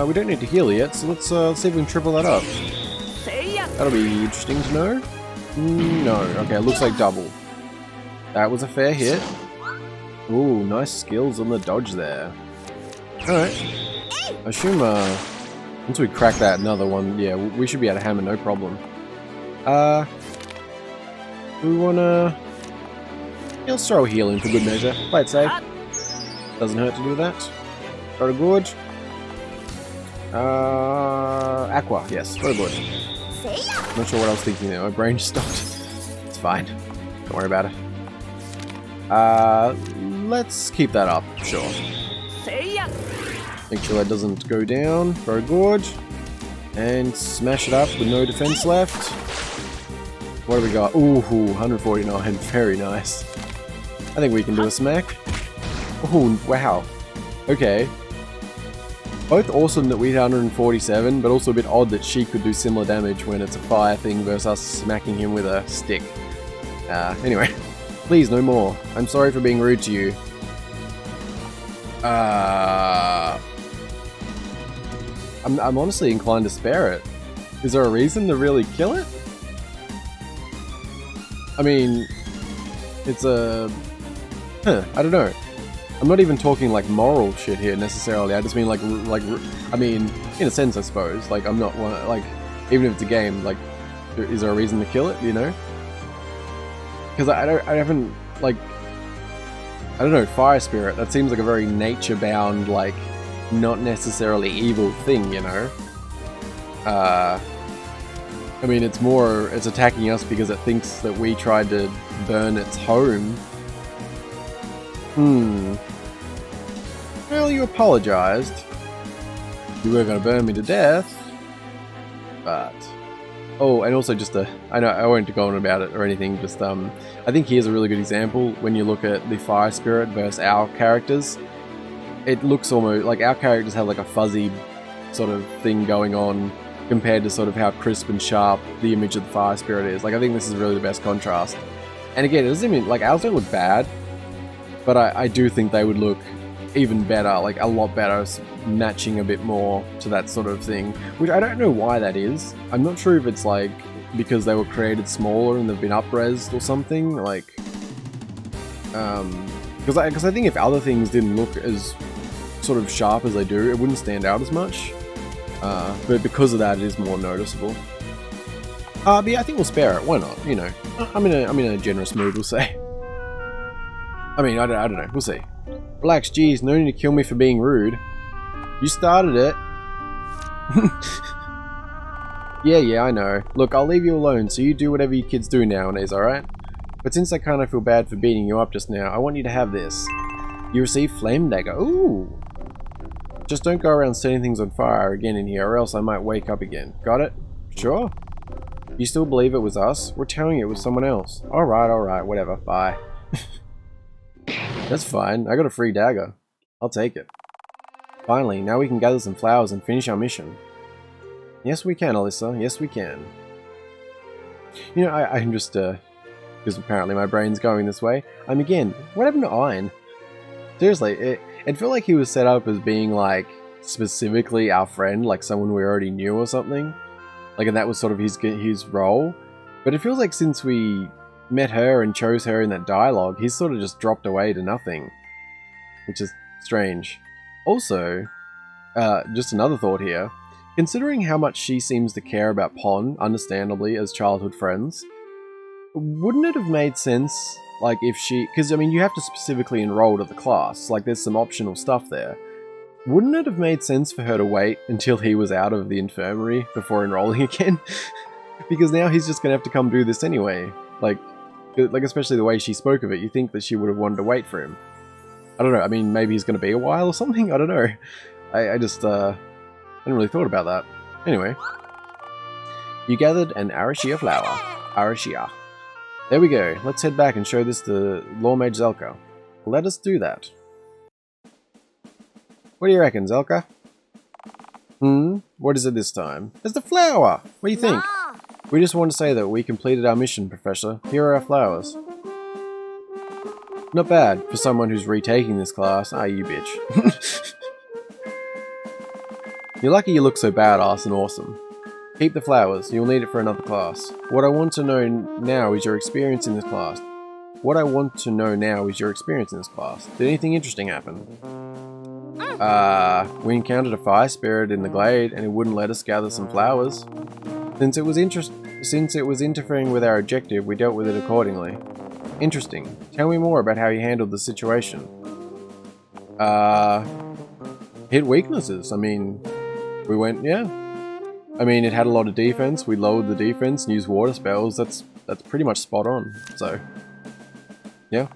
We don't need to heal yet, so let's see if we can triple that up. That'll be interesting to know. No, okay, it looks like double. That was a fair hit. Ooh, nice skills on the dodge there. Alright. I assume, once we crack that another one, yeah, we should be able to hammer no problem. Do we wanna... yeah, let's throw a heal in for good measure. Play it safe. Doesn't hurt to do that. Very good. Aqua, yes, very good. Not sure what I was thinking there, my brain just stopped. It's fine. Don't worry about it. Let's keep that up, sure. Make sure that doesn't go down. Very good. And smash it up with no defense left. What do we got? Ooh, 149. Very nice. I think we can do a smack. Oh, wow. Okay. Both awesome that we hit 147, but also a bit odd that she could do similar damage when it's a fire thing versus us smacking him with a stick. Anyway. Please, no more. I'm sorry for being rude to you. I'm honestly inclined to spare it. Is there a reason to really kill it? I mean, it's a... I don't know. I'm not even talking like moral shit here necessarily. I just mean like I mean, in a sense, I suppose. Like, I'm not one, like, even if it's a game, like, is there a reason to kill it? You know? Because I haven't, like, I don't know, Fire Spirit. That seems like a very nature-bound, like, not necessarily evil thing, you know? I mean, it's attacking us because it thinks that we tried to burn its home. Well, you apologized. You were going to burn me to death. But... Oh, and also just I know I won't go on about it or anything, just I think here's a really good example when you look at the fire spirit versus our characters. It looks almost like our characters have like a fuzzy sort of thing going on compared to sort of how crisp and sharp the image of the fire spirit is. Like, I think this is really the best contrast. And again, it doesn't mean, like, ours don't look bad, but I do think they would look even better, like a lot better, matching a bit more to that sort of thing, which I don't know why that is. I'm not sure if it's like because they were created smaller and they've been up-resed or something, like because I think if other things didn't look as sort of sharp as they do, it wouldn't stand out as much, but because of that it is more noticeable. But yeah, I think we'll spare it, why not, you know. I'm in a generous mood, we'll say. I mean, I don't know, we'll see. Relax, geez, no need to kill me for being rude. You started it. Yeah, I know. Look, I'll leave you alone, so you do whatever you kids do nowadays, alright? But since I kinda feel bad for beating you up just now, I want you to have this. You receive Flame Dagger. Ooh! Just don't go around setting things on fire again in here, or else I might wake up again. Got it? Sure? You still believe it was us? We're telling you it was someone else. Alright, whatever, bye. That's fine, I got a free dagger. I'll take it. Finally, now we can gather some flowers and finish our mission. Yes we can, Alyssa, yes we can. You know, I'm just, because apparently my brain's going this way. Again, what happened to Iron? Seriously, it felt like he was set up as being, like, specifically our friend, like someone we already knew or something. Like, and that was sort of his role. But it feels like since we met her and chose her in that dialogue, he's sort of just dropped away to nothing. Which is strange. Also, just another thought here. Considering how much she seems to care about Pon, understandably, as childhood friends, wouldn't it have made sense, like, if she... Because, I mean, you have to specifically enroll to the class. Like, there's some optional stuff there. Wouldn't it have made sense for her to wait until he was out of the infirmary before enrolling again? Because now he's just going to have to come do this anyway. Like, especially the way she spoke of it, you think that she would have wanted to wait for him. I don't know, I mean, maybe he's going to be a while or something? I don't know. I just, hadn't really thought about that. Anyway. You gathered an Arashia flower. Arashia. There we go. Let's head back and show this to Lawmage Zelka. Let us do that. What do you reckon, Zelka? What is it this time? It's the flower! What do you think? We just want to say that we completed our mission, Professor. Here are our flowers. Not bad, for someone who's retaking this class. Ah, you bitch. You're lucky you look so badass and awesome. Keep the flowers, you'll need it for another class. What I want to know now is your experience in this class. Did anything interesting happen? We encountered a fire spirit in the glade and it wouldn't let us gather some flowers. Since it was interfering with our objective, we dealt with it accordingly. Interesting. Tell me more about how you handled the situation. Hit weaknesses. I mean, we went, yeah. I mean, it had a lot of defense. We lowered the defense and used water spells. That's pretty much spot on. So, yeah.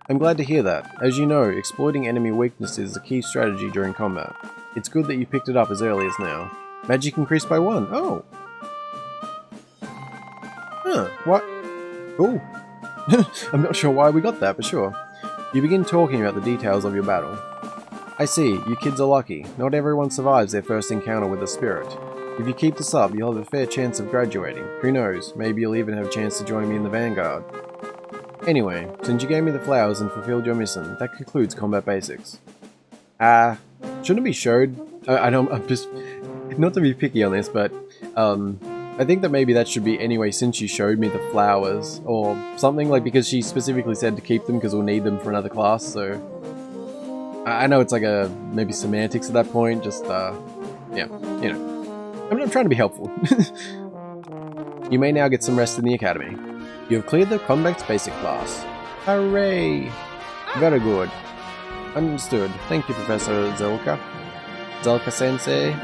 I'm glad to hear that. As you know, exploiting enemy weaknesses is a key strategy during combat. It's good that you picked it up as early as now. Magic increased by 1. Oh. Huh. What? Cool. I'm not sure why we got that, but sure. You begin talking about the details of your battle. I see, you kids are lucky. Not everyone survives their first encounter with a spirit. If you keep this up, you'll have a fair chance of graduating. Who knows, maybe you'll even have a chance to join me in the Vanguard. Anyway, since you gave me the flowers and fulfilled your mission, that concludes combat basics. Shouldn't it be showed? I'm just... Not to be picky on this, but... I think that maybe that should be anyway since you showed me the flowers or something, like, because she specifically said to keep them because we'll need them for another class, so I know it's like maybe semantics at that point, just yeah, you know, I'm trying to be helpful. You may now get some rest in the academy. You have cleared the combat basic class. Hooray! Very good. Understood. Thank you, Professor Zelka. Zelka-sensei.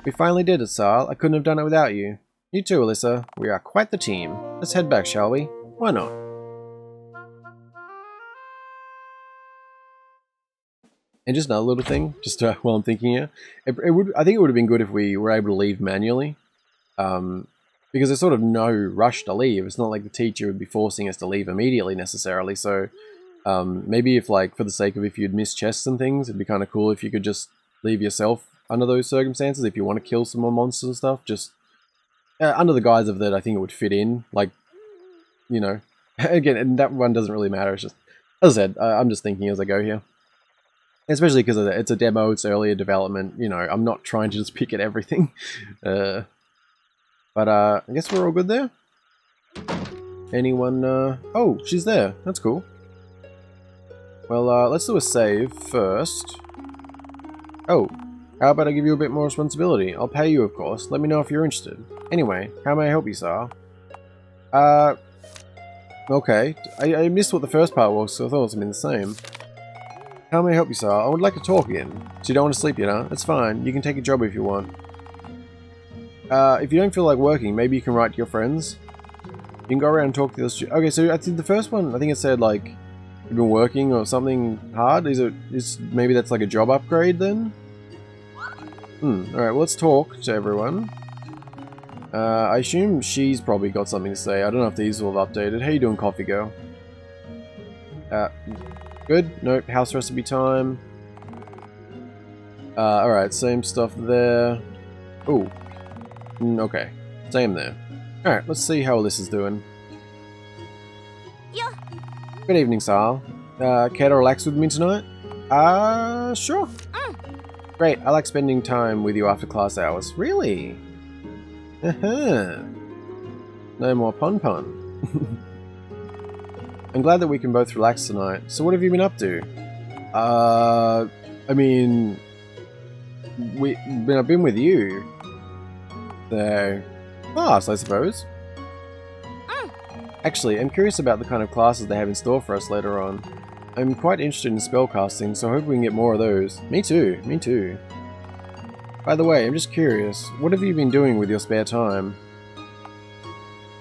We finally did it, Sal. I couldn't have done it without you. You too, Alyssa. We are quite the team. Let's head back, shall we? Why not? And just another little thing, just while I'm thinking here, I think it would have been good if we were able to leave manually, because there's sort of no rush to leave. It's not like the teacher would be forcing us to leave immediately necessarily. So maybe if, like, for the sake of if you'd miss chests and things, it'd be kind of cool if you could just leave yourself under those circumstances. If you want to kill some more monsters and stuff, just under the guise of that, I think it would fit in. Like, you know, again, and that one doesn't really matter. It's just, as I said, I'm just thinking as I go here. Especially because it's a demo, it's earlier development, you know, I'm not trying to just pick at everything. But I guess we're all good there. Anyone, oh, she's there. That's cool. Well, let's do a save first. Oh, how about I give you a bit more responsibility? I'll pay you, of course. Let me know if you're interested. Anyway, how may I help you, sir? Okay. I missed what the first part was, so I thought it was been the same. How may I help you, sir? I would like to talk again. So you don't want to sleep yet, huh? That's fine. You can take a job if you want. If you don't feel like working, maybe you can write to your friends. You can go around and talk to the okay, so I think the first one, I think it said, like, you've been working or something hard. Maybe that's like a job upgrade then? Alright, well, let's talk to everyone. I assume she's probably got something to say. I don't know if these will have updated. How you doing, coffee girl? Good. Nope. House recipe time. Alright, same stuff there. Ooh. Okay. Same there. Alright, let's see how Alyssa's doing. Yeah. Good evening, Sal. Care to relax with me tonight? Sure. Great. I like spending time with you after class hours. Really? No more pun. I'm glad that we can both relax tonight. So what have you been up to? I mean, I've been with you. So, class, I suppose. Actually, I'm curious about the kind of classes they have in store for us later on. I'm quite interested in spellcasting, so I hope we can get more of those. Me too, me too. By the way, I'm just curious, what have you been doing with your spare time?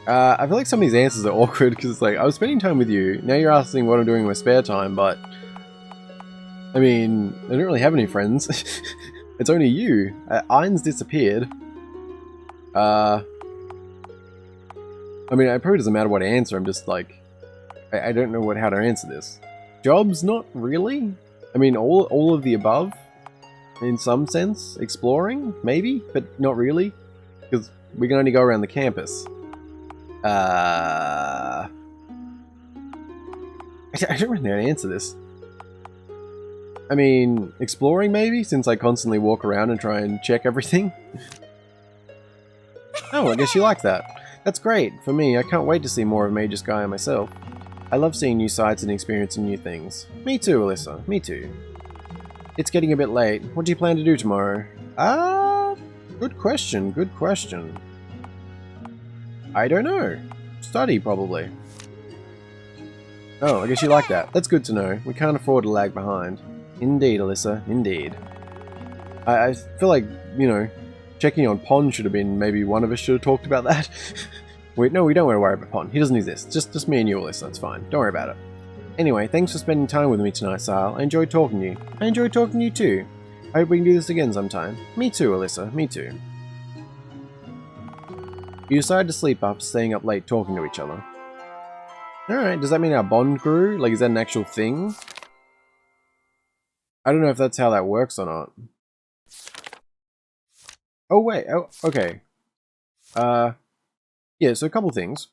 I feel like some of these answers are awkward because it's like, I was spending time with you, now you're asking what I'm doing in my spare time, but... I mean, I don't really have any friends. It's only you. Ein's disappeared. I mean, it probably doesn't matter what I answer, I'm just like... I don't know how to answer this. Jobs? Not really. I mean, all of the above, in some sense. Exploring? Maybe, but not really. Because we can only go around the campus. I don't really know how to answer this. I mean, exploring maybe, since I constantly walk around and try and check everything. Oh, I guess you like that. That's great. For me, I can't wait to see more of Magusgaia myself. I love seeing new sights and experiencing new things. Me too, Alyssa. Me too. It's getting a bit late. What do you plan to do tomorrow? Good question. Good question. I don't know. Study, probably. Oh, I guess you like that. That's good to know. We can't afford to lag behind. Indeed, Alyssa. Indeed. I feel like, you know, checking on Pon should have been, maybe one of us should have talked about that. Wait, no, we don't want to worry about Pon. He doesn't exist. Just me and you, Alyssa. That's fine. Don't worry about it. Anyway, thanks for spending time with me tonight, Sal. I enjoyed talking to you. I enjoyed talking to you too. I hope we can do this again sometime. Me too, Alyssa. Me too. You decided to sleep after staying up late talking to each other. Alright, does that mean our bond grew? Like, is that an actual thing? I don't know if that's how that works or not. Oh, wait. Oh, okay. Yeah, so a couple things.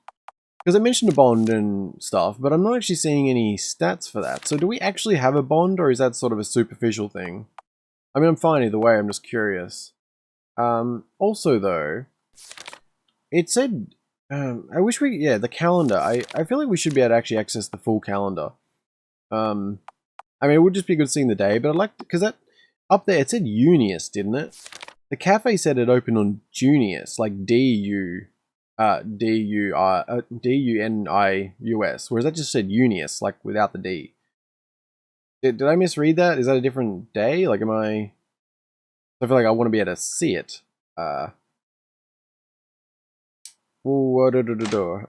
Because I mentioned a bond and stuff, but I'm not actually seeing any stats for that. So do we actually have a bond, or is that sort of a superficial thing? I mean, I'm fine either way, I'm just curious. Also, though, it said... I wish we... Yeah, the calendar. I feel like we should be able to actually access the full calendar. I mean, it would just be good seeing the day, but I'd like to... Because that... Up there, it said Junius, didn't it? The cafe said it opened on Junius, like D-U-N-I-U-S, whereas that just said Junius, like without the D. Did I misread that? Is that a different day? Like, am I... I feel like I want to be able to see it. I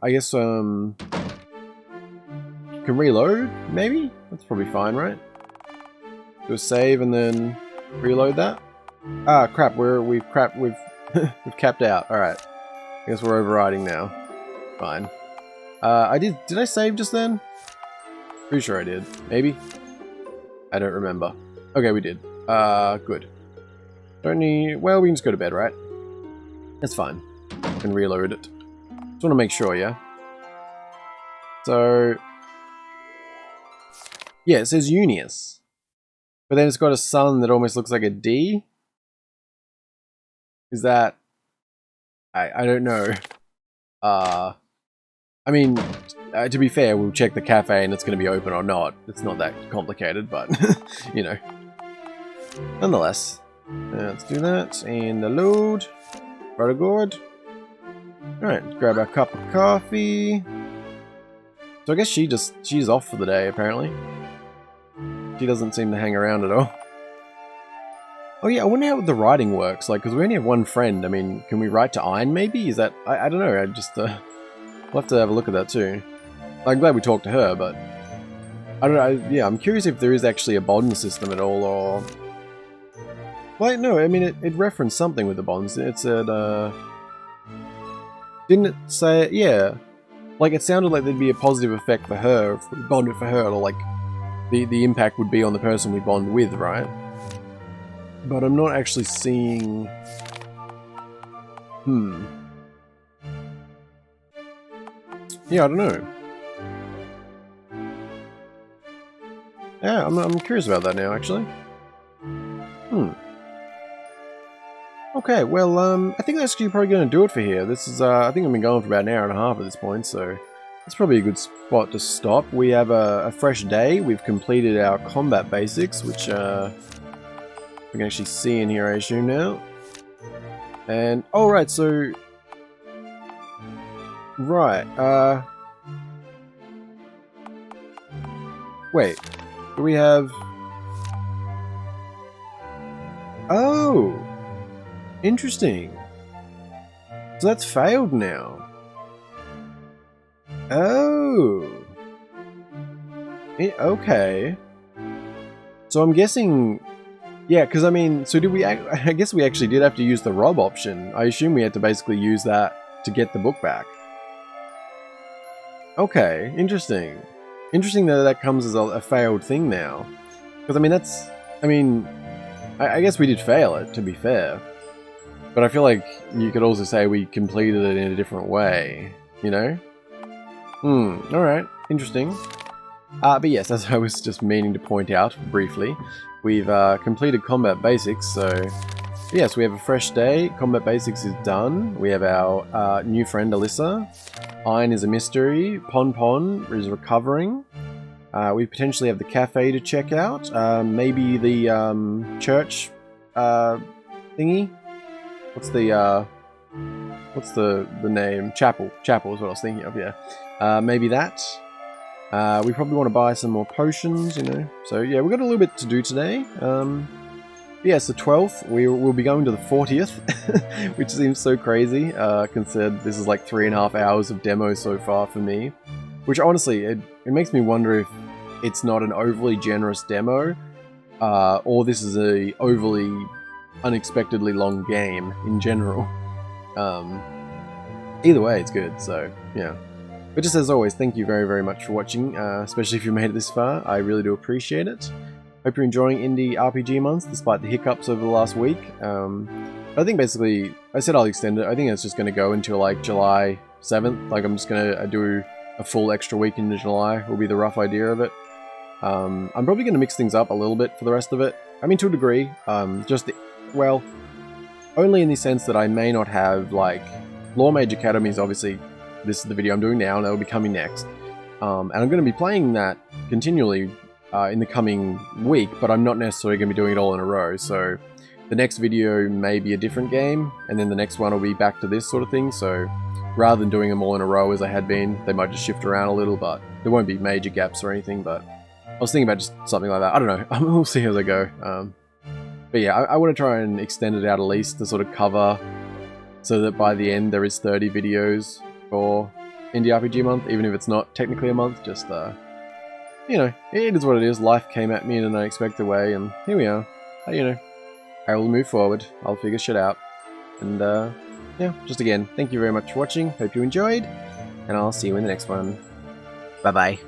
guess, can reload, maybe? That's probably fine, right? Do a save and then reload that? Ah, crap, we've we've capped out. Alright. I guess we're overriding now. Fine. Did I save just then? Pretty sure I did. Maybe? I don't remember. Okay, we did. Good. Don't need... Well, we can just go to bed, right? That's fine. I can reload it. Just want to make sure, yeah? So... Yeah, it says Unius. But then it's got a sun that almost looks like a D? Is that... I don't know. I mean, to be fair, we'll check the cafe and it's going to be open or not. It's not that complicated, but, you know. Nonetheless. Let's do that, and the load. Very good. Alright, grab our cup of coffee. So I guess she's off for the day, apparently. She doesn't seem to hang around at all. Oh yeah, I wonder how the writing works, like, because we only have one friend. I mean, can we write to Iron, maybe? Is that... I don't know, we'll have to have a look at that too. I'm glad we talked to her, but... I don't know, yeah, I'm curious if there is actually a bond system at all, or... Well, no, I mean, it referenced something with the bonds. It said, didn't it say... Yeah. Like, it sounded like there'd be a positive effect for her if we bonded for her, or like... The impact would be on the person we bond with, right? But I'm not actually seeing... Yeah, I don't know. Yeah, I'm curious about that now, actually. Okay, well, I think that's actually probably going to do it for here. This is, I think I've been going for about an hour and a half at this point, so... That's probably a good spot to stop. We have a fresh day. We've completed our combat basics, which, we can actually see in here, I assume, now. And, oh, right, so... Right, wait, do we have... Oh! Interesting. So that's failed now. Oh! Okay. So I'm guessing... Yeah, because I mean, so did we... I guess we actually did have to use the rob option. I assume we had to basically use that to get the book back. Okay, interesting. Interesting that that comes as a failed thing now. Because I mean, that's... I mean, I guess we did fail it, to be fair. But I feel like you could also say we completed it in a different way, you know? Alright, interesting. But yes, as I was just meaning to point out briefly, we've completed combat basics, so yes, we have a fresh day. Combat basics is done. We have our new friend Alyssa. Iron is a mystery. Pon is recovering. We potentially have the cafe to check out. Maybe the church thingy. What's the name? Chapel. Chapel is what I was thinking of, yeah. Maybe that. We probably want to buy some more potions, you know. So yeah, we've got a little bit to do today. Yeah, it's the 12th. We'll be going to the 40th, which seems so crazy, considered this is like 3.5 hours of demo so far for me. Which honestly, it makes me wonder if it's not an overly generous demo, or this is a overly unexpectedly long game in general. Either way, it's good, so yeah. But just as always, thank you very, very much for watching, especially if you made it this far. I really do appreciate it. Hope you're enjoying Indie RPG months, despite the hiccups over the last week. I think basically, I said I'll extend it. I think it's just going to go until like July 7th. Like I'm just going to do a full extra week into July, will be the rough idea of it. I'm probably going to mix things up a little bit for the rest of it. I mean, to a degree. Well, only in the sense that I may not have, like, Lawmage Academy is obviously, this is the video I'm doing now, and that'll be coming next. And I'm going to be playing that continually in the coming week, but I'm not necessarily going to be doing it all in a row, so the next video may be a different game, and then the next one will be back to this sort of thing, so rather than doing them all in a row as I had been, they might just shift around a little, but there won't be major gaps or anything, but I was thinking about just something like that. I don't know. We'll see as I go. But But yeah, I want to try and extend it out at least to sort of cover so that by the end there is 30 videos for Indie RPG month, even if it's not technically a month, just, you know, it is what it is. Life came at me in an unexpected way, and here we are. You know, I will move forward. I'll figure shit out. And, yeah, just again, thank you very much for watching. Hope you enjoyed, and I'll see you in the next one. Bye-bye.